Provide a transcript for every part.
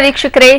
ವೀಕ್ಷಕರೇ,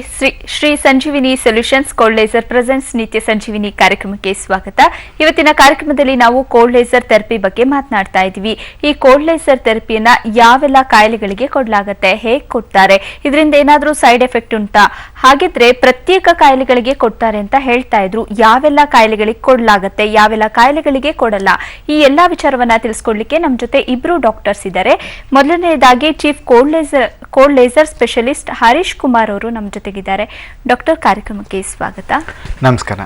ಶ್ರೀ ಸಂಜೀವಿನಿ solutions cold laser presents ನಿತ್ಯ ಸಂಜೀವಿನಿ ಕಾರ್ಯಕ್ರಮಕ್ಕೆ ಸ್ವಾಗತ. ಇವತ್ತಿನ ಕಾರ್ಯಕ್ರಮದಲ್ಲಿ ನಾವು ಕೋಲ್ಡ್ ಲೇಸರ್ ಥೆರಪಿ ಬಗ್ಗೆ ಮಾತನಾಡ್ತಾ ಇದ್ದೀವಿ. ಈ ಕೋಲ್ಡ್ ಲೇಸರ್ ಥೆರಪಿಯನ್ನ ಯಾವೆಲ್ಲ ಕಾಯಿಲೆಗಳಿಗೆ ಕೊಡಲಾಗುತ್ತೆ, ಹೇಗೆ ಕೊಡ್ತಾರೆ, ಇದರಿಂದ ಏನಾದರೂ ಸೈಡ್ ಎಫೆಕ್ಟ್ ಉಂಟಾ, ಹಾಗಿದ್ರೆ ಪ್ರತ್ಯೇಕ ಕಾಯಿಲೆಗಳಿಗೆ ಕೊಡ್ತಾರೆ ಅಂತ ಹೇಳ್ತಾ ಇದ್ರು. ಯಾವೆಲ್ಲ ಕಾಯಿಲೆಗಳಿಗೆ ಕೊಡಲಾಗುತ್ತೆ, ಯಾವೆಲ್ಲ ಕಾಯಿಲೆಗಳಿಗೆ ಕೊಡಲ್ಲ, ಈ ಎಲ್ಲಾ ವಿಚಾರವನ್ನ ತಿಳಿಸ್ಕೊಡ್ಲಿಕ್ಕೆ ನಮ್ಮ ಜೊತೆ ಇಬ್ರು ಡಾಕ್ಟರ್ಸ್ ಇದ್ದಾರೆ. ಮೊದಲನೇದಾಗಿ chief cold laser specialist Harish Kumar ಅವರು ನಮ್ಮ ಜೊತೆಗಿದ್ದಾರೆ. ಡಾಕ್ಟರ್, ಕಾರ್ಯಕ್ರಮಕ್ಕೆ ಸ್ವಾಗತ. ನಮಸ್ಕಾರ.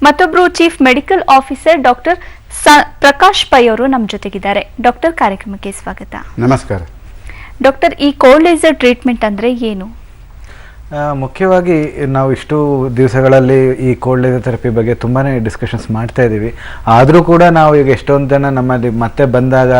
ಮತ್ತೊಬ್ರು chief medical officer doctor Prakash Pai ಅವರು ನಮ್ಮ ಜೊತೆಗಿದ್ದಾರೆ. ಡಾಕ್ಟರ್, ಕಾರ್ಯಕ್ರಮಕ್ಕೆ ಸ್ವಾಗತ. ನಮಸ್ಕಾರ. ಡಾಕ್ಟರ್, ಈ ಕೋಲ್ಡ್ ಲೇಸರ್ ಟ್ರೀಟ್ಮೆಂಟ್ ಅಂದ್ರೆ ಏನು? ಮುಖ್ಯವಾಗಿ ನಾವು ಇಷ್ಟು ದಿವಸಗಳಲ್ಲಿ ಈ ಕೋಲ್ಡ್ ಲೇಸರ್ ಥೆರಪಿ ಬಗ್ಗೆ ತುಂಬಾ ಡಿಸ್ಕಷನ್ಸ್ ಮಾಡ್ತಾ ಇದ್ದೀವಿ. ಆದರೂ ಕೂಡ ನಾವು ಈಗ ಎಷ್ಟೊಂದು ಜನ ನಮ್ಮಲ್ಲಿ ಮತ್ತೆ ಬಂದಾಗ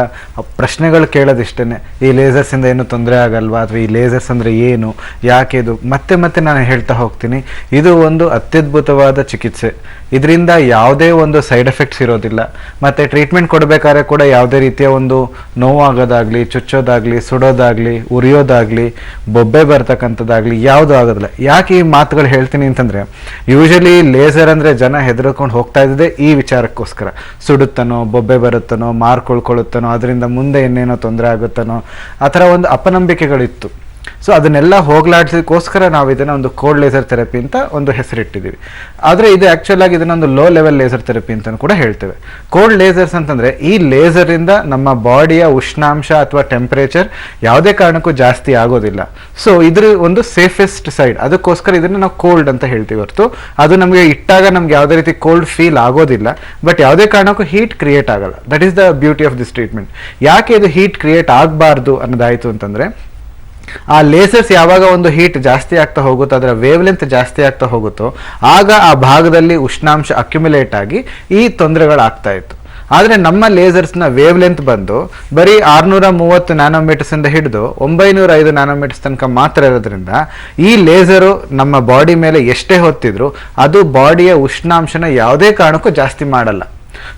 ಪ್ರಶ್ನೆಗಳು ಕೇಳೋದಿಷ್ಟೇ, ಈ ಲೇಸರ್ಸಿಂದ ಏನು ತೊಂದರೆ ಆಗಲ್ವಾ, ಅಥವಾ ಈ ಲೇಸರ್ಸ್ ಅಂದರೆ ಏನು, ಯಾಕೆ ಇದು, ಮತ್ತೆ ನಾನು ಹೇಳ್ತಾ ಹೋಗ್ತೀನಿ. ಇದು ಒಂದು ಅತ್ಯದ್ಭುತವಾದ ಚಿಕಿತ್ಸೆ. ಇದರಿಂದ ಯಾವುದೇ ಒಂದು ಸೈಡ್ ಎಫೆಕ್ಟ್ಸ್ ಇರೋದಿಲ್ಲ. ಮತ್ತು ಟ್ರೀಟ್ಮೆಂಟ್ ಕೊಡಬೇಕಾದ್ರೆ ಕೂಡ ಯಾವುದೇ ರೀತಿಯ ಒಂದು ನೋವಾಗೋದಾಗಲಿ, ಚುಚ್ಚೋದಾಗಲಿ, ಸುಡೋದಾಗಲಿ, ಉರಿಯೋದಾಗಲಿ, ಬೊಬ್ಬೆ ಬರ್ತಕ್ಕಂಥದ್ದಾಗಲಿ ಯಾವುದು ಆಗೋದಿಲ್ಲ. ಯಾಕೆ ಈ ಮಾತುಗಳು ಹೇಳ್ತೀನಿ ಅಂತಂದರೆ, ಯೂಶಲಿ ಲೇಸರ್ ಅಂದರೆ ಜನ ಹೆದರ್ಕೊಂಡು ಹೋಗ್ತಾ ಇದ್ದಿದೆ ಈ ವಿಚಾರಕ್ಕೋಸ್ಕರ. ಸುಡುತ್ತನೋ, ಬೊಬ್ಬೆ ಬರುತ್ತನೋ, ಮಾರ್ಕ್ ಉಳ್ಕೊಳ್ಳುತ್ತನೋ, ಅದರಿಂದ ಮುಂದೆ ಇನ್ನೇನೋ ತೊಂದರೆ ಆಗುತ್ತನೋ, ಆ ಥರ ಒಂದು ಅಪನಂಬಿಕೆಗಳಿತ್ತು. ಸೊ ಅದನ್ನೆಲ್ಲ ಹೋಗ್ಲಾಡ್ಸೋದಕ್ಕೋಸ್ಕರ ನಾವು ಇದನ್ನು ಒಂದು ಕೋಲ್ಡ್ ಲೇಸರ್ ಥೆರಪಿ ಅಂತ ಒಂದು ಹೆಸರಿಟ್ಟಿದ್ದೀವಿ. ಆದರೆ ಇದು ಆ್ಯಕ್ಚುಲ್ ಆಗಿ ಇದನ್ನೊಂದು ಲೋ ಲೆವೆಲ್ ಲೇಸರ್ ಥೆರಪಿ ಅಂತ ಕೂಡ ಹೇಳ್ತೇವೆ. ಕೋಲ್ಡ್ ಲೇಸರ್ಸ್ ಅಂತಂದರೆ ಈ ಲೇಸರಿಂದ ನಮ್ಮ ಬಾಡಿಯ ಉಷ್ಣಾಂಶ ಅಥವಾ ಟೆಂಪ್ರೇಚರ್ ಯಾವುದೇ ಕಾರಣಕ್ಕೂ ಜಾಸ್ತಿ ಆಗೋದಿಲ್ಲ. ಸೊ ಇದ್ರ ಒಂದು ಸೇಫೆಸ್ಟ್ ಸೈಡ್, ಅದಕ್ಕೋಸ್ಕರ ಇದನ್ನು ನಾವು ಕೋಲ್ಡ್ ಅಂತ ಹೇಳ್ತೀವಿ ಹೊರತು ಅದು ನಮಗೆ ಇಟ್ಟಾಗ ನಮ್ಗೆ ಯಾವುದೇ ರೀತಿ ಕೋಲ್ಡ್ ಫೀಲ್ ಆಗೋದಿಲ್ಲ. ಬಟ್ ಯಾವುದೇ ಕಾರಣಕ್ಕೂ ಹೀಟ್ ಕ್ರಿಯೇಟ್ ಆಗಲ್ಲ. That is the beauty of this treatment. ಯಾಕೆ ಇದು ಹೀಟ್ ಕ್ರಿಯೇಟ್ ಆಗಬಾರ್ದು ಅನ್ನೋದಾಯಿತು ಅಂತಂದರೆ, ಆ ಲೇಸರ್ಸ್ ಯಾವಾಗ ಒಂದು ಹೀಟ್ ಜಾಸ್ತಿ ಆಗ್ತಾ ಹೋಗುತ್ತೋ, ಅದರ ವೇವ್ ಲೆಂತ್ ಜಾಸ್ತಿ ಆಗ್ತಾ ಹೋಗುತ್ತೋ, ಆಗ ಆ ಭಾಗದಲ್ಲಿ ಉಷ್ಣಾಂಶ ಅಕ್ಯುಮುಲೇಟ್ ಆಗಿ ಈ ತೊಂದರೆಗಳಾಗ್ತಾ ಇತ್ತು. ಆದರೆ ನಮ್ಮ ಲೇಸರ್ಸ್ನ ವೇವ್ ಲೆಂತ್ ಬಂದು ಬರೀ 630 ನ್ಯಾನೋಮೀಟರ್ಸಿಂದ ಹಿಡಿದು 905 ನ್ಯಾನೋಮೀಟರ್ಸ್ ತನಕ ಮಾತ್ರ ಇರೋದ್ರಿಂದ ಈ ಲೇಸರು ನಮ್ಮ ಬಾಡಿ ಮೇಲೆ ಎಷ್ಟೇ ಹೊತ್ತಿದ್ರು ಅದು ಬಾಡಿಯ ಉಷ್ಣಾಂಶನ ಯಾವುದೇ ಕಾರಣಕ್ಕೂ ಜಾಸ್ತಿ ಮಾಡಲ್ಲ.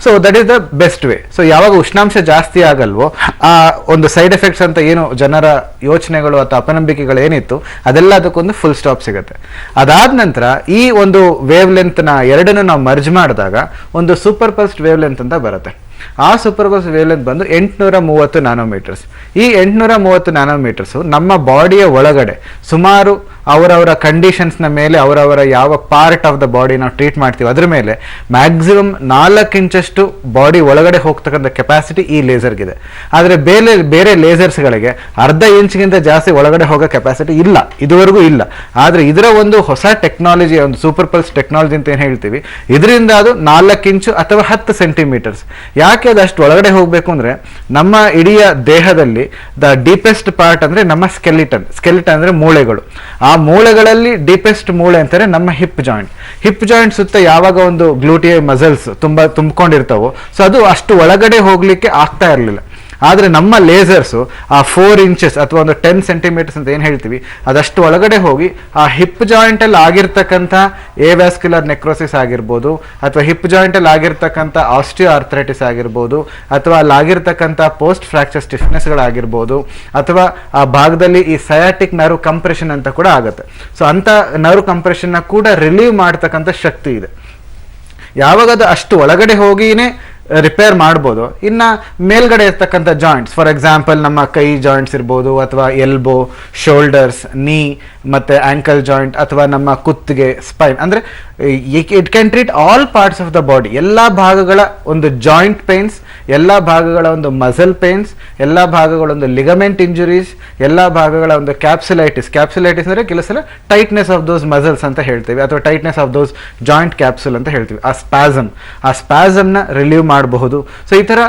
So that is the best way. So ಯಾವಾಗ ಉಷ್ಣಾಂಶ ಜಾಸ್ತಿ ಆಗಲ್ವೋ, ಆ ಒಂದು ಸೈಡ್ ಎಫೆಕ್ಟ್ಸ್ ಅಂತ ಏನು ಜನರ ಯೋಚನೆಗಳು ಅಥವಾ ಅಪನಂಬಿಕೆಗಳು ಏನಿತ್ತು ಅದೆಲ್ಲ ಅದಕ್ಕೊಂದು ಫುಲ್ ಸ್ಟಾಪ್ ಸಿಗುತ್ತೆ. ಅದಾದ ನಂತರ ಈ ಒಂದು ವೇವ್ ಲೆಂತ್ನ ಎರಡನ್ನು ನಾವು ಮರ್ಜ್ ಮಾಡಿದಾಗ ಒಂದು ಸೂಪರ್ ಪಲ್ಸ್ಡ್ ವೇವ್ ಲೆಂತ್ ಅಂತ ಬರುತ್ತೆ. ಆ ಸೂಪರ್ ಪಲ್ಸ್ಡ್ ವೇವ್ ಲೆಂತ್ ಬಂದು 830 ನ್ಯಾನೋಮೀಟರ್ಸ್. ಈ 830 ನ್ಯಾನೋಮೀಟರ್ಸು ನಮ್ಮ ಬಾಡಿಯ ಒಳಗಡೆ ಸುಮಾರು ಅವರವರ ಕಂಡೀಷನ್ಸ್ನ ಮೇಲೆ, ಅವರವರ ಯಾವ ಪಾರ್ಟ್ ಆಫ್ ದ ಬಾಡಿ ನಾವು ಟ್ರೀಟ್ ಮಾಡ್ತೀವಿ ಅದ್ರ ಮೇಲೆ ಮ್ಯಾಕ್ಸಿಮಮ್ 4 ಇಂಚಷ್ಟು ಬಾಡಿ ಒಳಗಡೆ ಹೋಗ್ತಕ್ಕಂಥ ಕೆಪಾಸಿಟಿ ಈ ಲೇಸರ್ಗಿದೆ. ಆದರೆ ಬೇರೆ ಲೇಸರ್ಸ್ಗಳಿಗೆ ಅರ್ಧ ಇಂಚ್ಗಿಂತ ಜಾಸ್ತಿ ಒಳಗಡೆ ಹೋಗೋ ಕೆಪಾಸಿಟಿ ಇಲ್ಲ, ಇದುವರೆಗೂ ಇಲ್ಲ. ಆದರೆ ಇದರ ಒಂದು ಹೊಸ ಟೆಕ್ನಾಲಜಿ, ಒಂದು ಸೂಪರ್ ಪಲ್ಸ್ ಟೆಕ್ನಾಲಜಿ ಅಂತ ಏನು ಹೇಳ್ತೀವಿ, ಇದರಿಂದ ಅದು 4 ಇಂಚು ಅಥವಾ 10 ಸೆಂಟಿಮೀಟರ್ಸ್. ಯಾಕೆ ಅದು ಅಷ್ಟು ಒಳಗಡೆ ಹೋಗಬೇಕು ಅಂದರೆ, ನಮ್ಮ ಇಡೀ ದೇಹದಲ್ಲಿ ದ ಡೀಪೆಸ್ಟ್ ಪಾರ್ಟ್ ಅಂದರೆ ನಮ್ಮ ಸ್ಕೆಲಿಟನ್ ಅಂದರೆ ಮೂಳೆಗಳು. ಆ ಮೂಳೆಗಳಲ್ಲಿ ಡೀಪೆಸ್ಟ್ ಮೂಳೆ ಅಂತಾರೆ ನಮ್ಮ ಹಿಪ್ ಜಾಯಿಂಟ್ ಸುತ್ತ ಯಾವಾಗ ಒಂದು ಗ್ಲೂಟಿಯೈ ಮಸಲ್ಸ್ ತುಂಬಿಕೊಂಡಿರ್ತಾವೋ, ಸೊ ಅದು ಅಷ್ಟು ಒಳಗಡೆ ಹೋಗ್ಲಿಕ್ಕೆ ಆಗ್ತಾ ಇರಲಿಲ್ಲ. ಆದರೆ ನಮ್ಮ ಲೇಸರ್ಸು ಆ 4 ಇಂಚಸ್ ಅಥವಾ ಒಂದು 10 ಸೆಂಟಿಮೀಟರ್ಸ್ ಅಂತ ಏನು ಹೇಳ್ತೀವಿ, ಅದಷ್ಟು ಒಳಗಡೆ ಹೋಗಿ ಆ ಹಿಪ್ ಜಾಯಿಂಟಲ್ಲಿ ಆಗಿರ್ತಕ್ಕಂಥ ಎವ್ಯಾಸ್ಕ್ಯುಲರ್ ನೆಕ್ರೋಸಿಸ್ ಆಗಿರ್ಬೋದು, ಅಥವಾ ಹಿಪ್ ಜಾಯಿಂಟಲ್ಲಿ ಆಗಿರ್ತಕ್ಕಂಥ ಆಸ್ಟಿಯೋ ಆರ್ಥರೈಟಿಸ್ ಆಗಿರ್ಬೋದು, ಅಥವಾ ಅಲ್ಲಾಗಿರ್ತಕ್ಕಂಥ ಪೋಸ್ಟ್ ಫ್ರಾಕ್ಚರ್ ಸ್ಟಿಫ್ನೆಸ್ಗಳಾಗಿರ್ಬೋದು, ಅಥವಾ ಆ ಭಾಗದಲ್ಲಿ ಈ ಸಯಾಟಿಕ್ ನರ್ವ್ ಕಂಪ್ರೆಷನ್ ಅಂತ ಕೂಡ ಆಗುತ್ತೆ. ಸೊ ಅಂಥ ನರ್ವ್ ಕಂಪ್ರೆಷನ್ನ ಕೂಡ ರಿಲೀವ್ ಮಾಡ್ತಕ್ಕಂಥ ಶಕ್ತಿ ಇದೆ. ಯಾವಾಗ ಅದು ಅಷ್ಟು ಒಳಗಡೆ ಹೋಗಿನೇ ರಿಪೇರ್ ಮಾಡ್ಬೋದು. ಇನ್ನು ಮೇಲ್ಗಡೆ ಇರ್ತಕ್ಕಂಥ ಜಾಯಿಂಟ್ಸ್, ಫಾರ್ ಎಕ್ಸಾಂಪಲ್ ನಮ್ಮ ಕೈ ಜಾಯಿಂಟ್ಸ್ ಇರ್ಬೋದು, ಅಥವಾ ಎಲ್ಬೋ, ಶೋಲ್ಡರ್ಸ್, ನೀ ಮತ್ತು ಆ್ಯಂಕಲ್ ಜಾಯಿಂಟ್, ಅಥವಾ ನಮ್ಮ ಕುತ್ತಿಗೆ, ಸ್ಪೈನ್, ಅಂದರೆ it can treat all parts of the body. ಎಲ್ಲ ಭಾಗಗಳ ಒಂದು ಜಾಯಿಂಟ್ ಪೇನ್ಸ್, ಎಲ್ಲ ಭಾಗಗಳ ಒಂದು ಮಸಲ್ ಪೇನ್ಸ್, ಎಲ್ಲ ಭಾಗಗಳ ಒಂದು ಲಿಗಮೆಂಟ್ ಇಂಜುರೀಸ್, ಎಲ್ಲ ಭಾಗಗಳ ಒಂದು ಕ್ಯಾಪ್ಸುಲೈಟಿಸ್ ಅಂದರೆ ಕೆಲವು ಸಲ ಟೈಟ್ನೆಸ್ ಆಫ್ ದೋಸ್ ಮಸಲ್ಸ್ ಅಂತ ಹೇಳ್ತೀವಿ, ಅಥವಾ tightness of those joint capsule ಅಂತ ಹೇಳ್ತೀವಿ. ಆ ಸ್ಪ್ಯಾಸಮ್ನ ರಿಲೀವ್ ಮಾಡಬಹುದು. ಸೊ ಈ ಥರ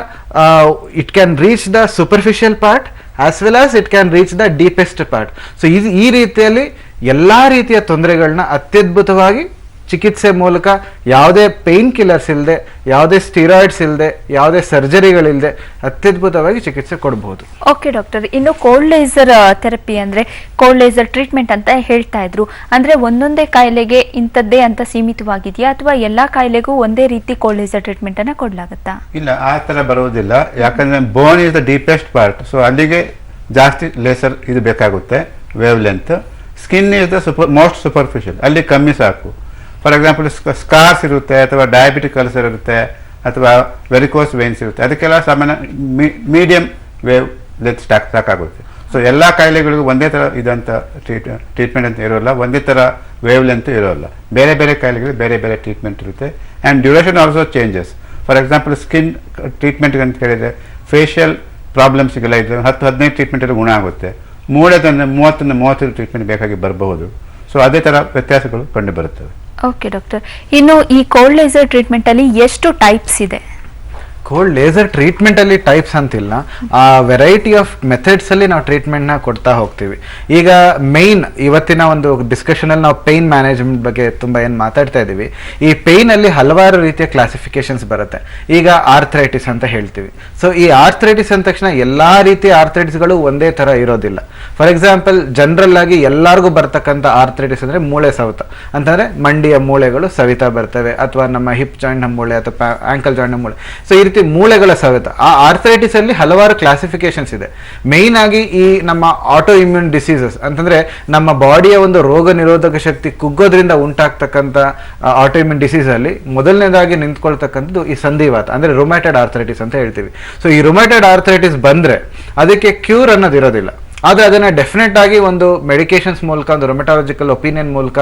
it can reach the superficial part as well as it can reach the deepest part. So ಈ ರೀತಿಯಲ್ಲಿ ಎಲ್ಲ ರೀತಿಯ ತೊಂದರೆಗಳನ್ನ ಅತ್ಯದ್ಭುತವಾಗಿ ಚಿಕಿತ್ಸೆ ಮೂಲಕ, ಯಾವುದೇ ಪೇನ್ ಕಿಲ್ಲರ್ಸ್ ಇಲ್ಲದೆ, ಯಾವುದೇ ಸ್ಟಿರಾಯ್ಡ್ಸ್ ಇಲ್ಲದೆ, ಯಾವುದೇ ಸರ್ಜರಿಗಳಿಲ್ಲದೆ ಅತ್ಯದ್ಭುತವಾಗಿ ಚಿಕಿತ್ಸೆ ಕೊಡಬಹುದು. ಓಕೆ ಡಾಕ್ಟರ್, ಇನ್ನು ಕೋಲ್ಡ್ ಲೇಸರ್ ಥೆರಪಿ ಅಂದ್ರೆ ಕೋಲ್ಡ್ ಲೇಸರ್ ಟ್ರೀಟ್ಮೆಂಟ್ ಅಂತ ಹೇಳ್ತಾ ಇದ್ರು. ಅಂದ್ರೆ ಒಂದೊಂದೇ ಕಾಯಿಲೆಗೆ ಇಂಥದ್ದೇ ಅಂತ ಸೀಮಿತವಾಗಿದೆಯಾ, ಅಥವಾ ಎಲ್ಲಾ ಕಾಯಿಲೆಗೂ ಒಂದೇ ರೀತಿ ಕೋಲ್ಡ್ ಲೇಸರ್ ಟ್ರೀಟ್ಮೆಂಟ್ ಅನ್ನ ಕೊಡ್ಲಾಗುತ್ತಾ? ಇಲ್ಲ, ಆ ತರ ಬರುವುದಿಲ್ಲ. ಯಾಕಂದ್ರೆ bone is the deepest part. So ಅಲ್ಲಿಗೆ ಜಾಸ್ತಿ ಲೇಸರ್ ಇದು ಬೇಕಾಗುತ್ತೆ, wave length. Skin is the most superficial, ಅಲ್ಲಿ ಕಮ್ಮಿ ಸಾಕು. ಫಾರ್ ಎಕ್ಸಾಂಪಲ್ ಸ್ಕಾರ್ಸ್ ಇರುತ್ತೆ, ಅಥವಾ ಡಯಾಬಿಟಿಕ್ ಅಲ್ಸರ್ ಇರುತ್ತೆ, ಅಥವಾ ವೆರಿಕೋಸ್ ವೇನ್ಸ್ ಇರುತ್ತೆ, ಅದಕ್ಕೆಲ್ಲ ಸಾಮಾನ್ಯ ಮೀಡಿಯಂ ವೇವ್ ಲೆಂತ್ ಸಾಕಾಗುತ್ತೆ. ಸೊ ಎಲ್ಲ ಕಾಯಿಲೆಗಳಿಗೂ ಒಂದೇ ಥರ ಇದಂತ ಟ್ರೀಟ್ಮೆಂಟ್ ಅಂತ ಇರೋಲ್ಲ, ಒಂದೇ ಥರ ವೇವ್ ಲೆಂತ್ ಇರೋಲ್ಲ. ಬೇರೆ ಬೇರೆ ಕಾಯಿಲೆಗಳಿಗೆ ಬೇರೆ ಬೇರೆ ಟ್ರೀಟ್ಮೆಂಟ್ ಇರುತ್ತೆ. And duration also changes. For example skin ಟ್ರೀಟ್ಮೆಂಟ್ಗೆ ಅಂತ ಹೇಳಿದರೆ ಫೇಶಿಯಲ್ ಪ್ರಾಬ್ಲಮ್ಸ್ಗೆಲ್ಲ ಇದ್ದರೆ 10-15 ಟ್ರೀಟ್ಮೆಂಟಲ್ಲಿ ಗುಣ ಆಗುತ್ತೆ. ಮೂಳೆದಂದರೆ 30-35 ಟ್ರೀಟ್ಮೆಂಟ್ ಬೇಕಾಗಿ ಬರಬಹುದು. ಸೊ ಅದೇ ಥರ ವ್ಯತ್ಯಾಸಗಳು ಕಂಡು ಬರುತ್ತವೆ. ಓಕೆ ಡಾಕ್ಟರ್, ಇನ್ನು ಈ ಕೋಲ್ಡ್ ಲೇಸರ್ ಟ್ರೀಟ್ಮೆಂಟ್ ಅಲ್ಲಿ ಎಷ್ಟು ಟೈಪ್ಸ್ ಇದೆ? ಕೋಲ್ಡ್ ಲೇಸರ್ ಟ್ರೀಟ್ಮೆಂಟ್ ಅಲ್ಲಿ ಟೈಪ್ಸ್ ಅಂತಿಲ್ಲ, ಆ ವೆರೈಟಿ ಆಫ್ ಮೆಥಡ್ಸ್ ಅಲ್ಲಿ ನಾವು ಟ್ರೀಟ್ಮೆಂಟ್ ನ ಕೊಡ್ತಾ ಹೋಗ್ತೀವಿ. ಈಗ ಮೈನ್ ಇವತ್ತಿನ ಒಂದು ಡಿಸ್ಕಷನ್ ಅಲ್ಲಿ ನಾವು ಪೇನ್ ಮ್ಯಾನೇಜ್ಮೆಂಟ್ ಬಗ್ಗೆ ತುಂಬಾ ಏನ್ ಮಾತಾಡ್ತಾ ಇದೀವಿ. ಈ ಪೇನ್ ಅಲ್ಲಿ ಹಲವಾರು ರೀತಿಯ ಕ್ಲಾಸಿಫಿಕೇಶನ್ಸ್ ಬರುತ್ತೆ. ಈಗ ಆರ್ಥರೈಟಿಸ್ ಅಂತ ಹೇಳ್ತೀವಿ. ಸೊ ಈ ಆರ್ಥರೈಟಿಸ್ ಅಂದ ತಕ್ಷಣ ಎಲ್ಲಾ ರೀತಿಯ ಆರ್ಥರೈಟಿಸ್ಗಳು ಒಂದೇ ತರ ಇರೋದಿಲ್ಲ. ಫಾರ್ ಎಕ್ಸಾಂಪಲ್ ಜನರಲ್ ಆಗಿ ಎಲ್ಲರಿಗೂ ಬರ್ತಕ್ಕಂಥ ಆರ್ಥರೈಟಿಸ್ ಅಂದ್ರೆ ಮೂಳೆ ಸವೆತ ಅಂತಂದ್ರೆ ಮಂಡಿಯ ಮೂಳೆಗಳು ಸವಿತಾ ಬರ್ತವೆ, ಅಥವಾ ನಮ್ಮ ಹಿಪ್ ಜಾಯಿಂಟ್ ನ ಮೂಳೆ ಅಥವಾ ಆಂಕಲ್ ಜಾಯಿಂಟ್ ನ ಮೂಳೆ. ಸೊ ಈ ರೀತಿ ಮೂಳೆಗಳ ಸವೆತ, ಆ ಆರ್ಥರೈಟಿಸ್ ಅಲ್ಲಿ ಹಲವಾರು ಕ್ಲಾಸಿಫಿಕೇಶನ್ಸ್ ಇದೆ. ಮೇನ್ ಆಗಿ ಈ ನಮ್ಮ ಆಟೋ ಇಮ್ಯೂನ್ ಡಿಸೀಸಸ್ ಅಂತಂದ್ರೆ ನಮ್ಮ ಬಾಡಿಯ ಒಂದು ರೋಗ ನಿರೋಧಕ ಶಕ್ತಿ ಕುಗ್ಗೋದ್ರಿಂದ ಉಂಟಾಗ್ತಕ್ಕಂಥ ಆಟೋ ಇಮ್ಯೂನ್ ಡಿಸೀಸ್ ಅಲ್ಲಿ ಮೊದಲನೇದಾಗಿ ನಿಂತ್ಕೊಳ್ತಕ್ಕಂಥದ್ದು ಈ ಸಂಧಿವಾತ ಅಂದ್ರೆ ರುಮ್ಯಾಟೆಡ್ ಆರ್ಥರೈಟಿಸ್ ಅಂತ ಹೇಳ್ತೀವಿ. ಸೊ ಈ ರುಮ್ಯಾಟೆಡ್ ಆರ್ಥರೈಟಿಸ್ ಬಂದ್ರೆ ಅದಕ್ಕೆ ಕ್ಯೂರ್ ಅನ್ನೋದು ಇರೋದಿಲ್ಲ. ಆದರೆ ಅದನ್ನ ಡೆಫಿನೆಟ್ ಆಗಿ ಒಂದು ಮೆಡಿಕೇಶನ್ಸ್ ಮೂಲಕ, ಒಂದು ರೊಮೆಟಾಲಜಿಕಲ್ ಒಪಿನಿಯನ್ ಮೂಲಕ,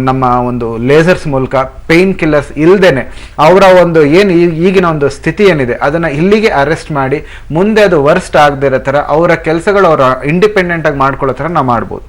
ನಮ್ಮ ಒಂದು ಲೇಸರ್ಸ್ ಮೂಲಕ, ಪೇನ್ ಕಿಲ್ಲರ್ಸ್ ಇಲ್ದೇನೆ ಅವರ ಒಂದು ಏನು ಈಗಿನ ಒಂದು ಸ್ಥಿತಿ ಏನಿದೆ ಅದನ್ನ ಇಲ್ಲಿಗೆ ಅರೆಸ್ಟ್ ಮಾಡಿ ಮುಂದೆ ಅದು ವರ್ಸ್ಟ್ ಆಗದೆ ಇರೋ ಥರ ಅವರ ಕೆಲಸಗಳು ಅವರ ಇಂಡಿಪೆಂಡೆಂಟ್ ಆಗಿ ಮಾಡ್ಕೊಳ್ಳೋ ಥರ ನಾವು ಮಾಡ್ಬೋದು.